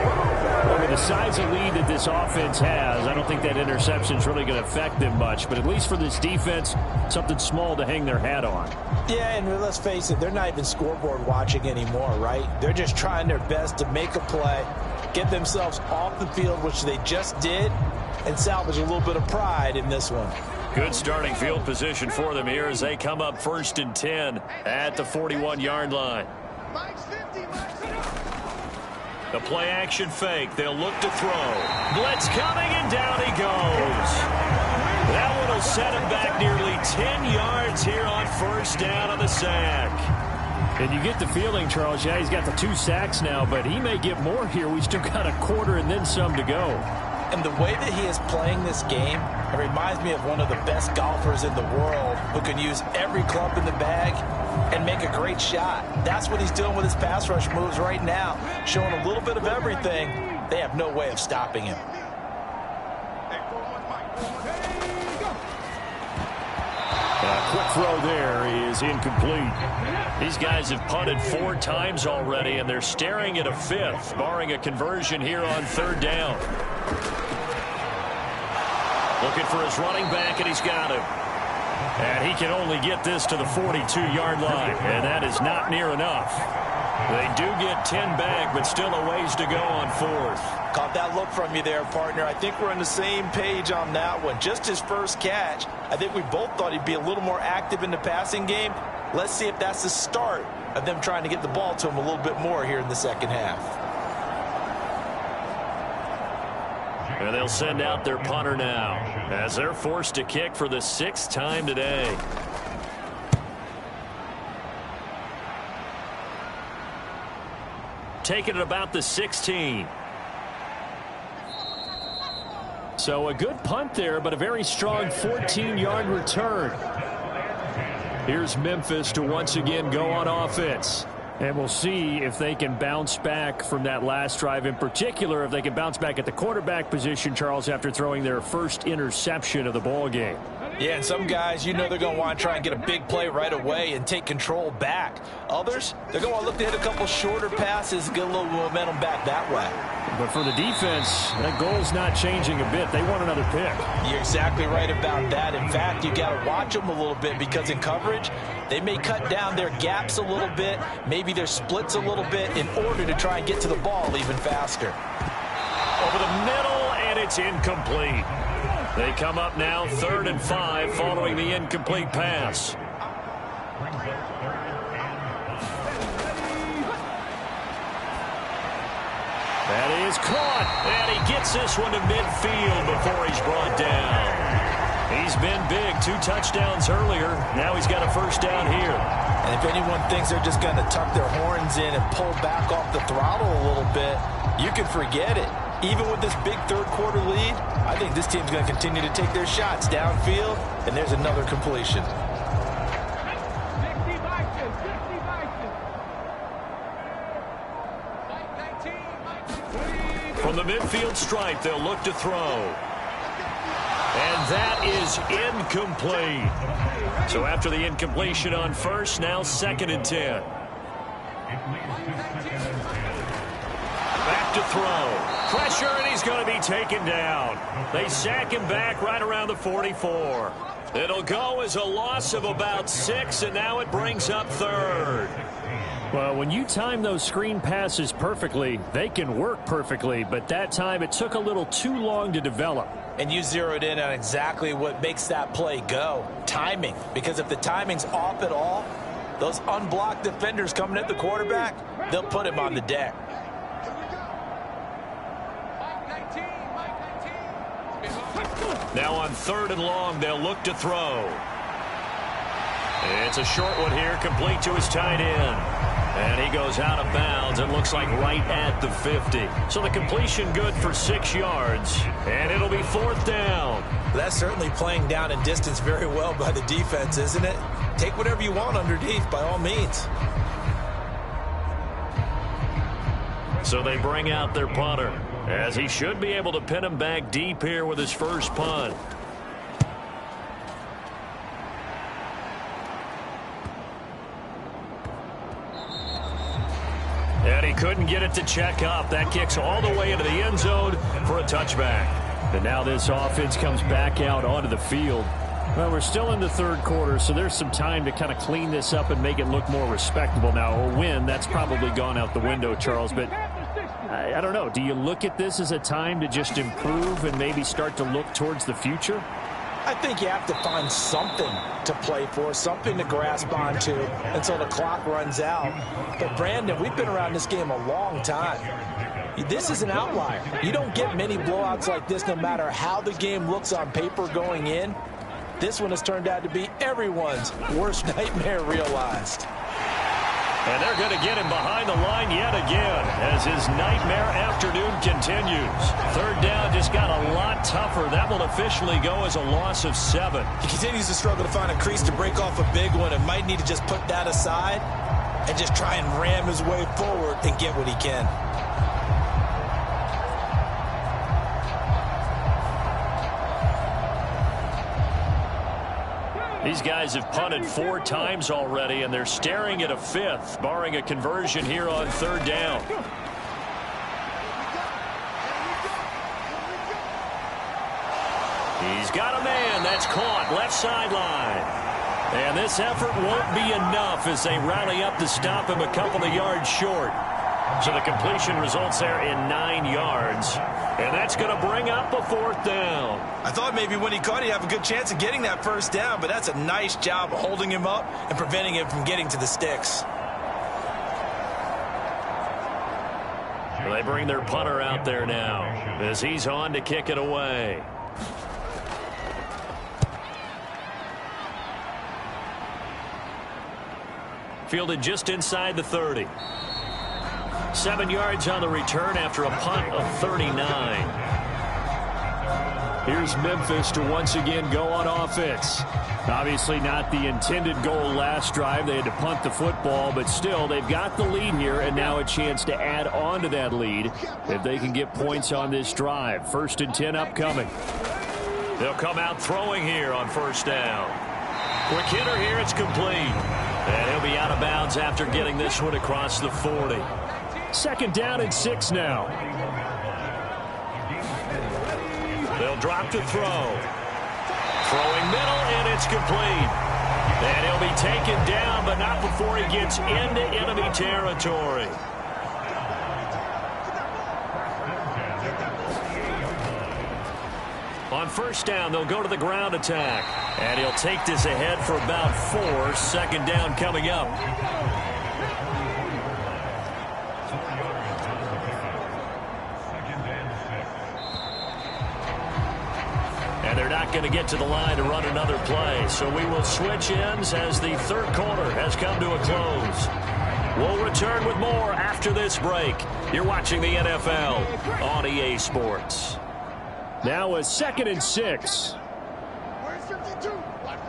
Well, with the size of lead that this offense has, I don't think that interception is really going to affect them much. But at least for this defense, something small to hang their hat on. Yeah, and let's face it, they're not even scoreboard watching anymore, right? They're just trying their best to make a play, get themselves off the field, which they just did, and salvage a little bit of pride in this one. Good starting field position for them here as they come up 1st and 10 at the 41-yard line. The play action fake. They'll look to throw. Blitz coming, and down he goes. That one will set him back nearly 10 yards here on first down on the sack. And you get the feeling, Charles, yeah, he's got the 2 sacks now, but he may get more here. We still got a quarter and then some to go. And the way that he is playing this game, it reminds me of one of the best golfers in the world who can use every club in the bag and make a great shot. That's what he's doing with his pass rush moves right now, showing a little bit of everything. They have no way of stopping him. Quick throw there is incomplete. These guys have punted 4 times already, and they're staring at a 5th, barring a conversion here on 3rd down. Looking for his running back, and he's got him. And he can only get this to the 42-yard line, and that is not near enough. They do get 10 back, but still a ways to go on 4th. Caught that look from you there, partner. I think we're on the same page on that one. Just his first catch. I think we both thought he'd be a little more active in the passing game. Let's see if that's the start of them trying to get the ball to him a little bit more here in the second half. And they'll send out their punter now as they're forced to kick for the 6th time today. Taking it about the 16. So a good punt there, but a very strong 14-yard return. Here's Memphis to once again go on offense. And we'll see if they can bounce back from that last drive. In particular, if they can bounce back at the quarterback position, Charles, after throwing their first interception of the ball game. Yeah, and some guys, you know they're going to want to try and get a big play right away and take control back. Others, they're going to want to look to hit a couple shorter passes, get a little momentum back that way. But for the defense, that goal's not changing a bit. They want another pick. You're exactly right about that. In fact, you got to watch them a little bit because in coverage, they may cut down their gaps a little bit, maybe their splits a little bit in order to try and get to the ball even faster. Over the middle, and it's incomplete. They come up now 3rd and 5 following the incomplete pass. That is caught, and he gets this one to midfield before he's brought down. He's been big, 2 touchdowns earlier. Now he's got a first down here. And if anyone thinks they're just going to tuck their horns in and pull back off the throttle a little bit, you can forget it. Even with this big third-quarter lead, I think this team's going to continue to take their shots downfield, and there's another completion. From the midfield stripe, they'll look to throw. And that is incomplete. So after the incompletion on first, now 2nd and 10. Back to throw. Pressure, and he's going to be taken down. They sack him back right around the 44. It'll go as a loss of about 6, and now it brings up 3rd. Well, when you time those screen passes perfectly, they can work perfectly, but that time it took a little too long to develop. And you zeroed in on exactly what makes that play go. Timing. Because if the timing's off at all, those unblocked defenders coming at the quarterback, they'll put him on the deck. Now on 3rd and long, they'll look to throw. It's a short one here, complete to his tight end. And he goes out of bounds, it looks like right at the 50. So the completion good for 6 yards, and it'll be 4th down. That's certainly playing down in distance very well by the defense, isn't it? Take whatever you want underneath, by all means. So they bring out their punter, as he should be able to pin him back deep here with his first punt. And he couldn't get it to check up. That kicks all the way into the end zone for a touchback. And now this offense comes back out onto the field. Well, we're still in the 3rd quarter, so there's some time to kind of clean this up and make it look more respectable. Now, a win, that's probably gone out the window, Charles, but I don't know. Do you look at this as a time to just improve and maybe start to look towards the future? I think you have to find something to play for, something to grasp onto until the clock runs out. But, Brandon, we've been around this game a long time. This is an outlier. You don't get many blowouts like this no matter how the game looks on paper going in. This one has turned out to be everyone's worst nightmare realized. And they're going to get him behind the line yet again as his nightmare afternoon continues. 3rd down just got a lot tougher. That will officially go as a loss of 7. He continues to struggle to find a crease to break off a big one and might need to just put that aside and just try and ram his way forward and get what he can. These guys have punted 4 times already, and they're staring at a 5th, barring a conversion here on 3rd down. He's got a man. That's caught. Left sideline. And this effort won't be enough as they rally up to stop him a couple of yards short. So the completion results there in 9 yards. And that's going to bring up a 4th down. I thought maybe when he caught it, he'd have a good chance of getting that first down, but that's a nice job of holding him up and preventing him from getting to the sticks. Well, they bring their punter out there now as he's on to kick it away. Fielded just inside the 30. 7 yards on the return after a punt of 39. Here's Memphis to once again go on offense. Obviously not the intended goal last drive. They had to punt the football, but still they've got the lead here and now a chance to add on to that lead if they can get points on this drive. 1st and 10 upcoming. They'll come out throwing here on first down. Quick hitter here, it's complete. And he'll be out of bounds after getting this one across the 40. 2nd down and 6 now. They'll drop to throw. Throwing middle, and it's complete. And he'll be taken down, but not before he gets into enemy territory. On first down, they'll go to the ground attack. And he'll take this ahead for about 4. 2nd down coming up. And they're not going to get to the line to run another play. So we will switch ends as the 3rd quarter has come to a close. We'll return with more after this break. You're watching the NFL on EA Sports. Now a 2nd and 6. Where's 52?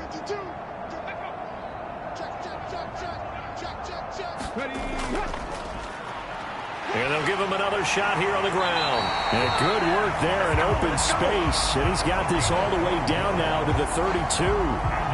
52. Check. Ready. And they'll give him another shot here on the ground. And good work there in open space. And he's got this all the way down now to the 32.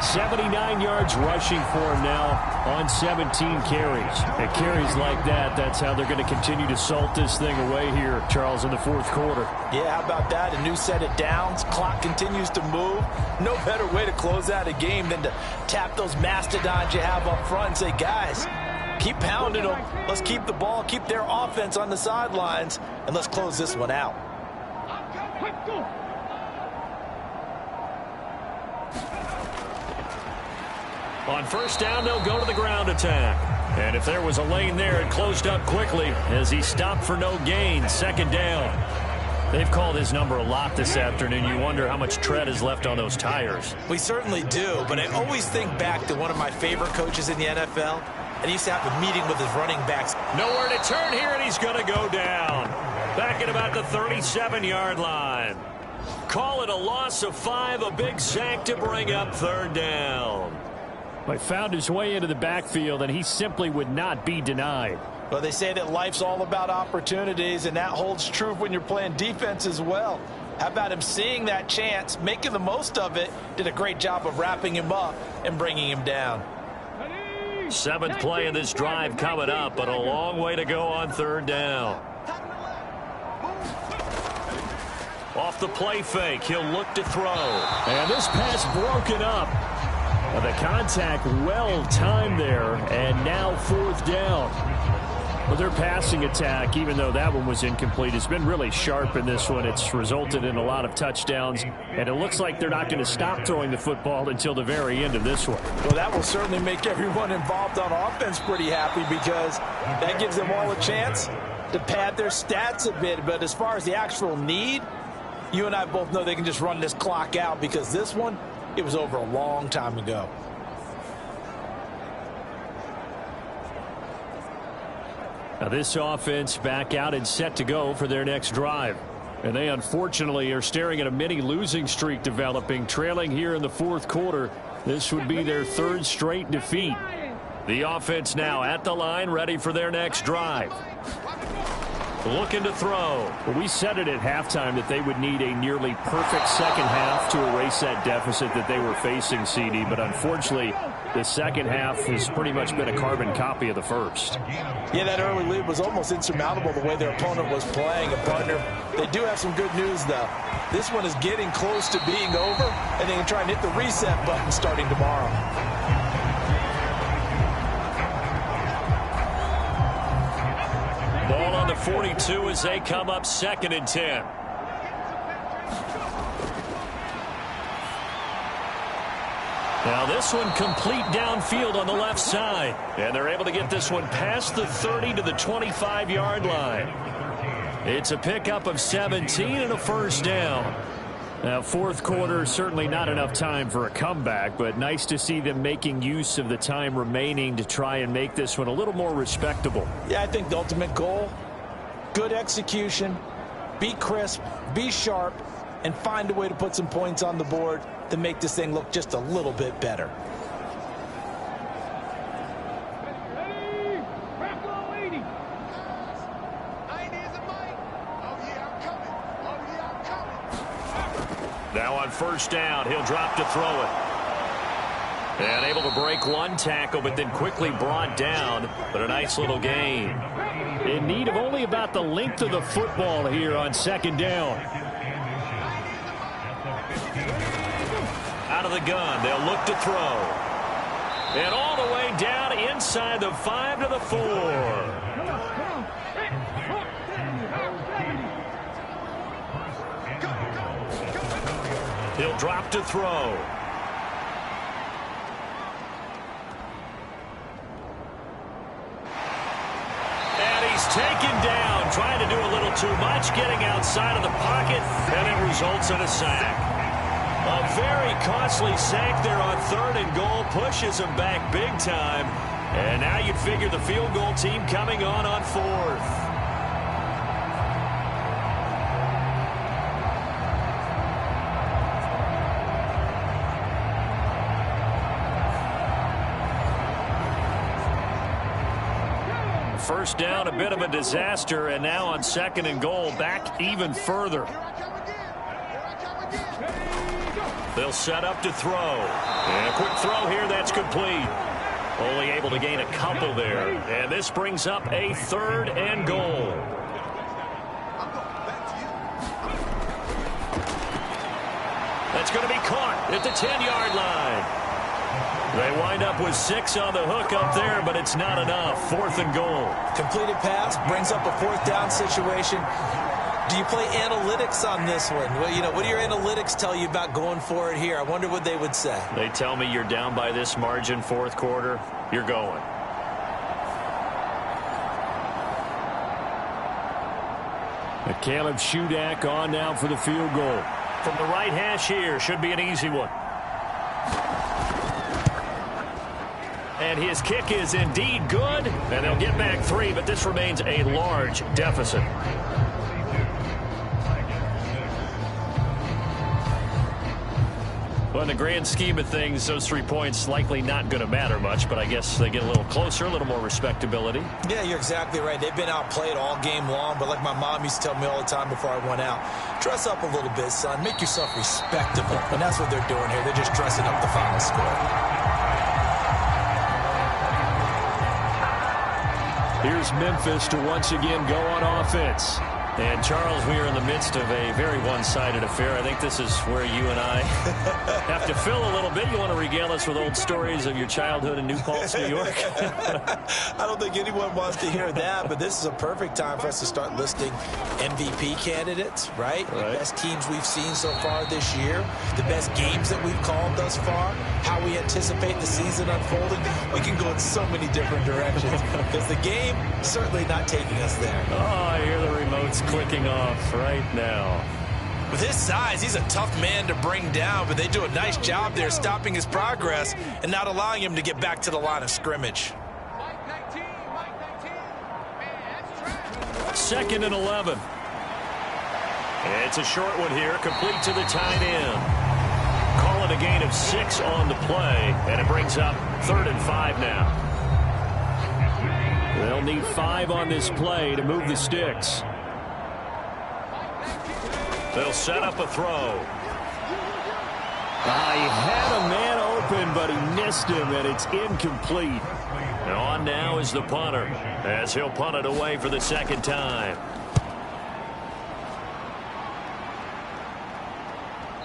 79 yards rushing for him now on 17 carries. And carries like that, that's how they're going to continue to salt this thing away here, Charles, in the 4th quarter. Yeah, how about that? A new set of downs. Clock continues to move. No better way to close out a game than to tap those mastodons you have up front and say, guys, keep pounding them. Let's keep the ball, keep their offense on the sidelines, and let's close this one out. On first down, they'll go to the ground attack. And if there was a lane there, it closed up quickly as he stopped for no gain. 2nd down. They've called his number a lot this afternoon. You wonder how much tread is left on those tires. We certainly do, but I always think back to one of my favorite coaches in the NFL, and he used to have a meeting with his running backs. Nowhere to turn here, and he's going to go down. Back at about the 37-yard line. Call it a loss of 5, a big sack to bring up 3rd down. He found his way into the backfield, and he simply would not be denied. Well, they say that life's all about opportunities, and that holds true when you're playing defense as well. How about him seeing that chance, making the most of it, did a great job of wrapping him up and bringing him down. 7th play of this drive coming up, but a long way to go on 3rd down. Off the play fake, he'll look to throw. And this pass broken up. The contact well timed there, and now 4th down. Well, their passing attack, even though that one was incomplete, has been really sharp in this one. It's resulted in a lot of touchdowns, and it looks like they're not going to stop throwing the football until the very end of this one. Well, that will certainly make everyone involved on offense pretty happy because that gives them all a chance to pad their stats a bit. But as far as the actual need, you and I both know they can just run this clock out because this one, it was over a long time ago. Now this offense back out and set to go for their next drive. And they unfortunately are staring at a mini losing streak developing, trailing here in the 4th quarter. This would be their 3rd straight defeat. The offense now at the line, ready for their next drive. Looking to throw. Well, we said it at halftime that they would need a nearly perfect 2nd half to erase that deficit that they were facing, CD. But unfortunately, the 2nd half has pretty much been a carbon copy of the 1st. Yeah, that early lead was almost insurmountable the way their opponent was playing. And, partner, they do have some good news, though. This one is getting close to being over, and they can try and hit the reset button starting tomorrow. Ball on the 42 as they come up 2nd and 10. Now this one complete downfield on the left side. And they're able to get this one past the 30 to the 25-yard line. It's a pickup of 17 and a 1st down. Now 4th quarter, certainly not enough time for a comeback, but nice to see them making use of the time remaining to try and make this one a little more respectable. Yeah, I think the ultimate goal, good execution, be crisp, be sharp, and find a way to put some points on the board to make this thing look just a little bit better. Now Now on first down, he'll drop to throw it. And able to break one tackle, but then quickly brought down. But a nice little gain. In need of only about the length of the football here on second down. Out of the gun, they'll look to throw. And all the way down inside the 5 to the 4. He'll drop to throw. And he's taken down, trying to do a little too much, getting outside of the pocket, and it results in a sack. A very costly sack there on 3rd and goal, pushes him back big time. And now you'd figure the field goal team coming on 4th. First down, a bit of a disaster, and now on 2nd and goal, back even further. They'll set up to throw. And a quick throw here, that's complete. Only able to gain a couple there. And this brings up a 3rd and goal. That's going to be caught at the 10-yard line. They wind up with 6 on the hook up there, but it's not enough. 4th and goal. Completed pass brings up a 4th down situation. Do you play analytics on this one? Well, what do your analytics tell you about going for it here? I wonder what they would say. They tell me you're down by this margin 4th quarter. You're going. Caleb Shudak on now for the field goal. From the right hash here, should be an easy one. And his kick is indeed good, and they'll get back 3, but this remains a large deficit. Well, in the grand scheme of things, those 3 points likely not going to matter much, but I guess they get a little closer, a little more respectability. Yeah, you're exactly right. They've been outplayed all game long, but like my mom used to tell me all the time before I went out, dress up a little bit, son. Make yourself respectable. And that's what they're doing here. They're just dressing up the final score. Here's Memphis to once again go on offense. And, Charles, we are in the midst of a very one-sided affair. I think this is where you and I have to fill a little bit. You want to regale us with old stories of your childhood in New Paltz, New York? I don't think anyone wants to hear that, but this is a perfect time for us to start listing MVP candidates, right? The best teams we've seen so far this year, the best games that we've called thus far, how we anticipate the season unfolding. We can go in so many different directions because the game is certainly not taking us there. Oh, I hear the remotes clicking off right now. With his size, he's a tough man to bring down, but they do a nice job there stopping his progress and not allowing him to get back to the line of scrimmage. 2nd and 11. It's a short one here, complete to the tight end. Call it a gain of 6 on the play, and it brings up 3rd and 5 now. They'll need 5 on this play to move the sticks. They'll set up a throw. He had a man open, but he missed him, and it's incomplete. And on now is the punter, as he'll punt it away for the 2nd time.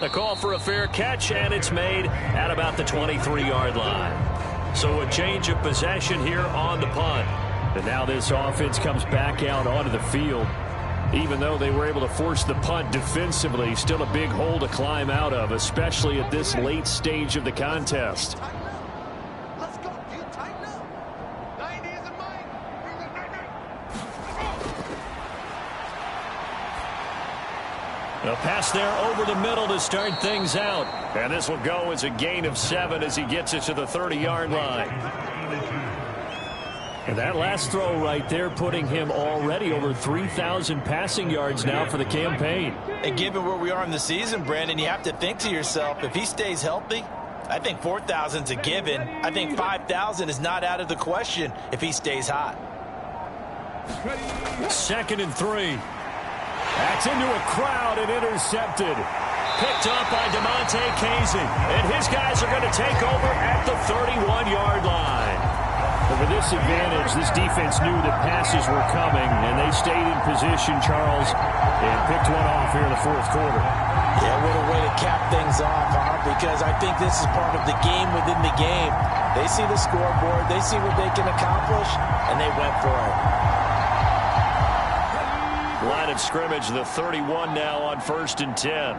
The call for a fair catch, and it's made at about the 23-yard line. So a change of possession here on the punt. And now this offense comes back out onto the field. Even though they were able to force the punt defensively, still a big hole to climb out of, especially at this late stage of the contest. Let's go. You tighten up. 90 is in mind. A pass there over the middle to start things out. And this will go as a gain of 7 as he gets it to the 30-yard line. And that last throw right there putting him already over 3,000 passing yards now for the campaign. And given where we are in the season, Brandon, you have to think to yourself, if he stays healthy, I think 4,000's a given. I think 5,000 is not out of the question if he stays hot. 2nd and 3. That's into a crowd and intercepted. Picked up by DeMonte Casey. And his guys are going to take over at the 31-yard line. But with this advantage, this defense knew that passes were coming, and they stayed in position, Charles, and picked one off here in the fourth quarter. Yeah, what a way to cap things off, huh? Because I think this is part of the game within the game. They see the scoreboard, they see what they can accomplish, and they went for it. Line of scrimmage, the 31 now on 1st and 10.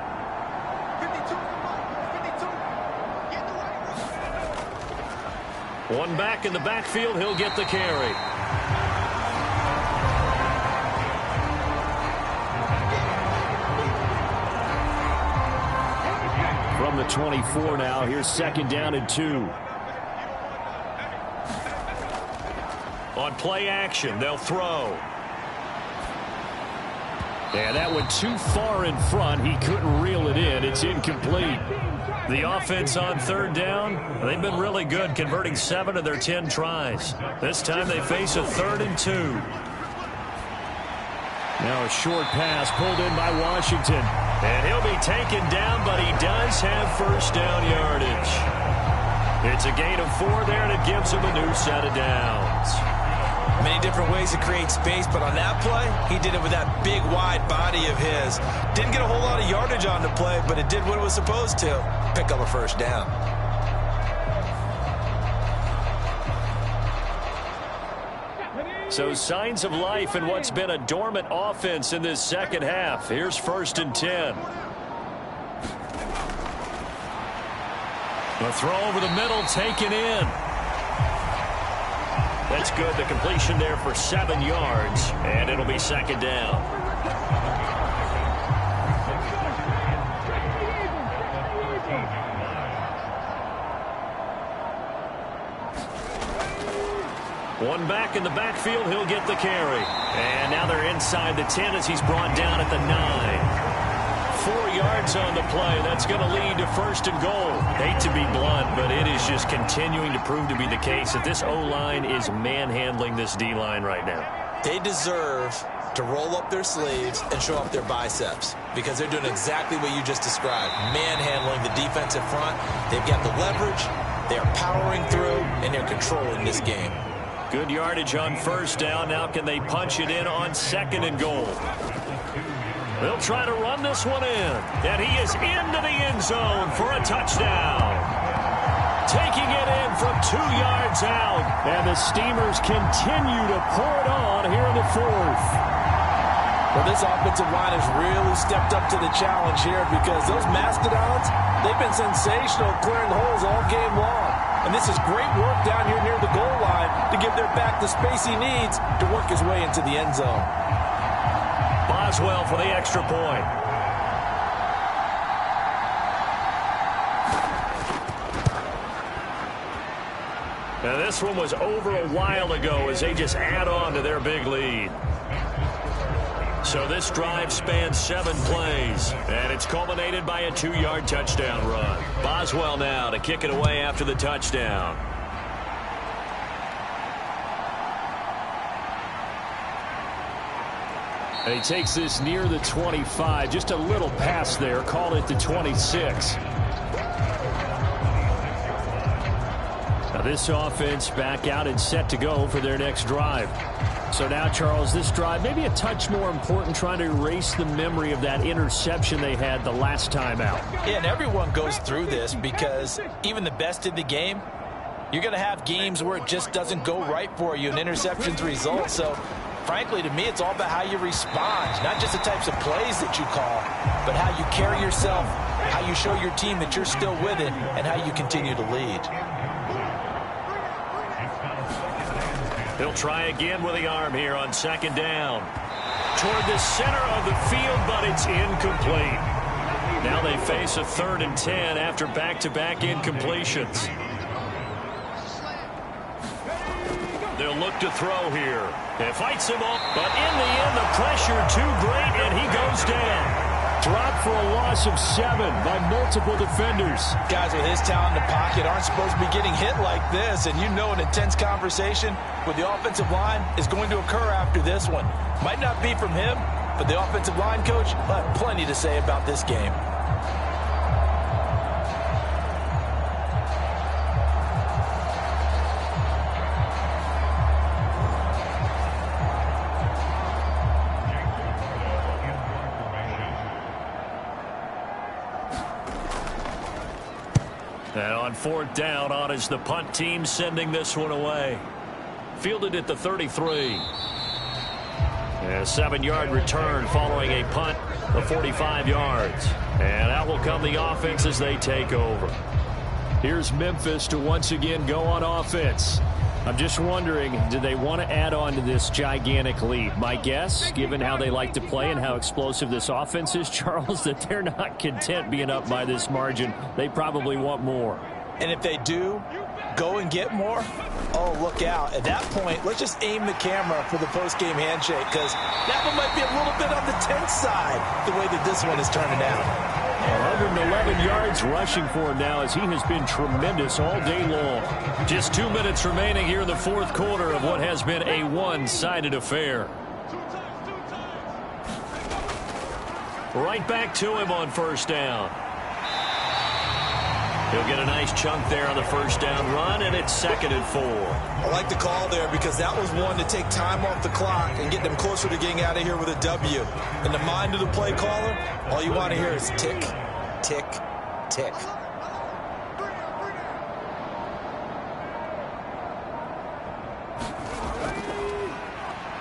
One back in the backfield, he'll get the carry. From the 24 now, here's 2nd down and 2. On play action, they'll throw. Yeah, that went too far in front. He couldn't reel it in. It's incomplete. The offense on 3rd down, they've been really good, converting 7 of their 10 tries. This time they face a 3rd and 2. Now a short pass pulled in by Washington. And he'll be taken down, but he does have 1st down yardage. It's a gain of 4 there, and it gives him a new set of downs. Many different ways to create space, but on that play, he did it with that big, wide body of his. Didn't get a whole lot of yardage on the play, but it did what it was supposed to. Pick up a 1st down. So signs of life in what's been a dormant offense in this second half. Here's 1st and 10. A throw over the middle, taken in. That's good. The completion there for 7 yards, and it'll be 2nd down. One back in the backfield, he'll get the carry. And now they're inside the 10 as he's brought down at the 9. 4 yards on the play. That's going to lead to 1st and goal. Hate to be blunt, but it is just continuing to prove to be the case that this O-line is manhandling this D-line right now. They deserve to roll up their sleeves and show up their biceps because they're doing exactly what you just described, manhandling the defensive front. They've got the leverage, they're powering through, and they're controlling this game. Good yardage on 1st down. Now can they punch it in on 2nd and goal? They'll try to run this one in. And he is into the end zone for a touchdown. Taking it in from 2 yards out. And the Steamers continue to pour it on here in the 4th. Well, this offensive line has really stepped up to the challenge here because those Mastodons, they've been sensational clearing holes all game long. And this is great work down here near the goal line to give their back the space he needs to work his way into the end zone. Boswell for the extra point. Now this one was over a while ago as they just add on to their big lead. So this drive spans 7 plays, and it's culminated by a 2-yard touchdown run. Boswell now to kick it away after the touchdown. And he takes this near the 25. Just a little pass there. Call it the 26. Now this offense back out and set to go for their next drive. So now, Charles, this drive maybe a touch more important, trying to erase the memory of that interception they had the last time out. Yeah, and everyone goes through this because even the best in the game, you're going to have games where it just doesn't go right for you and interceptions result. So, frankly, to me, it's all about how you respond, not just the types of plays that you call, but how you carry yourself, how you show your team that you're still with it, and how you continue to lead. He'll try again with the arm here on 2nd down. Toward the center of the field, but it's incomplete. Now they face a 3rd and 10 after back-to-back incompletions. They'll look to throw here. It fights him up, but in the end, the pressure too great, and he goes down. Dropped for a loss of 7 by multiple defenders. Guys with his talent in the pocket aren't supposed to be getting hit like this, and you know an intense conversation with the offensive line is going to occur after this one. Might not be from him, but the offensive line coach will have plenty to say about this game. And on fourth down, on is the punt team sending this one away. Fielded at the 33. A 7-yard return following a punt of 45 yards. And out will come the offense as they take over. Here's Memphis to once again go on offense. I'm just wondering, do they want to add on to this gigantic lead? My guess, given how they like to play and how explosive this offense is, Charles, that they're not content being up by this margin. They probably want more. And if they do go and get more, oh, look out. At that point, let's just aim the camera for the post-game handshake, because that one might be a little bit on the tense side, the way that this one is turning out. 111 yards rushing for him now, as he has been tremendous all day long. Just 2 minutes remaining here in the fourth quarter of what has been a one-sided affair. Right back to him on first down. He'll get a nice chunk there on the first down run, and it's 2nd and 4. I like the call there, because that was one to take time off the clock and get them closer to getting out of here with a W. In the mind of the play caller, all you want to hear is tick, tick, tick.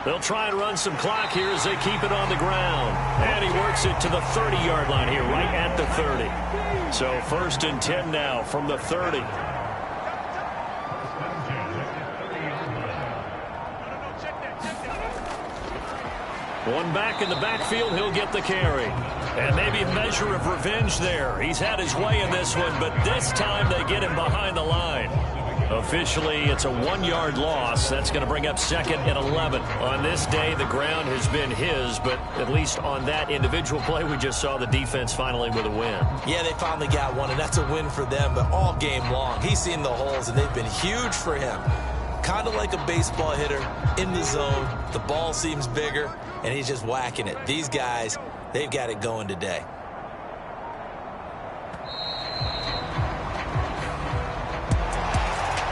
They'll try and run some clock here as they keep it on the ground. And he works it to the 30-yard line here, right at the 30. So 1st and 10 now from the 30. One back in the backfield, he'll get the carry. And maybe a measure of revenge there. He's had his way in this one, but this time they get him behind the line. Officially, it's a 1-yard loss. That's going to bring up 2nd and 11. On this day, the ground has been his, but at least on that individual play, we just saw the defense finally with a win. Yeah, they finally got one, and that's a win for them, but all game long, he's seen the holes, and they've been huge for him. Kind of like a baseball hitter in the zone. The ball seems bigger, and he's just whacking it. These guys, they've got it going today.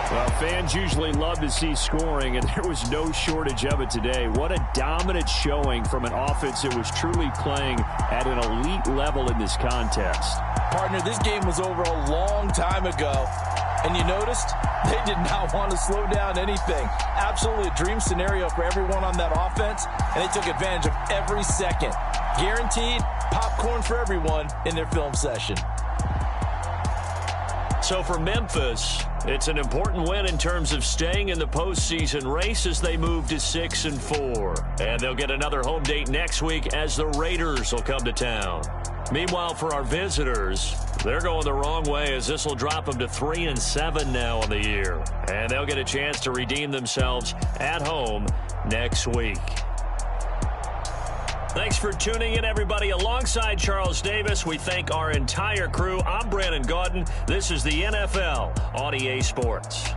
Well, fans usually love to see scoring, and there was no shortage of it today. What a dominant showing from an offense that was truly playing at an elite level in this contest. Partner, this game was over a long time ago, and you noticed they did not want to slow down anything. Absolutely a dream scenario for everyone on that offense, and they took advantage of every second. Guaranteed popcorn for everyone in their film session. So for Memphis, it's an important win in terms of staying in the postseason race as they move to 6 and 4. And they'll get another home date next week as the Raiders will come to town. Meanwhile, for our visitors, they're going the wrong way, as this will drop them to 3 and 7 now on the year. And they'll get a chance to redeem themselves at home next week. Thanks for tuning in, everybody. Alongside Charles Davis, we thank our entire crew. I'm Brandon Gaudin. This is the NFL on EA Sports.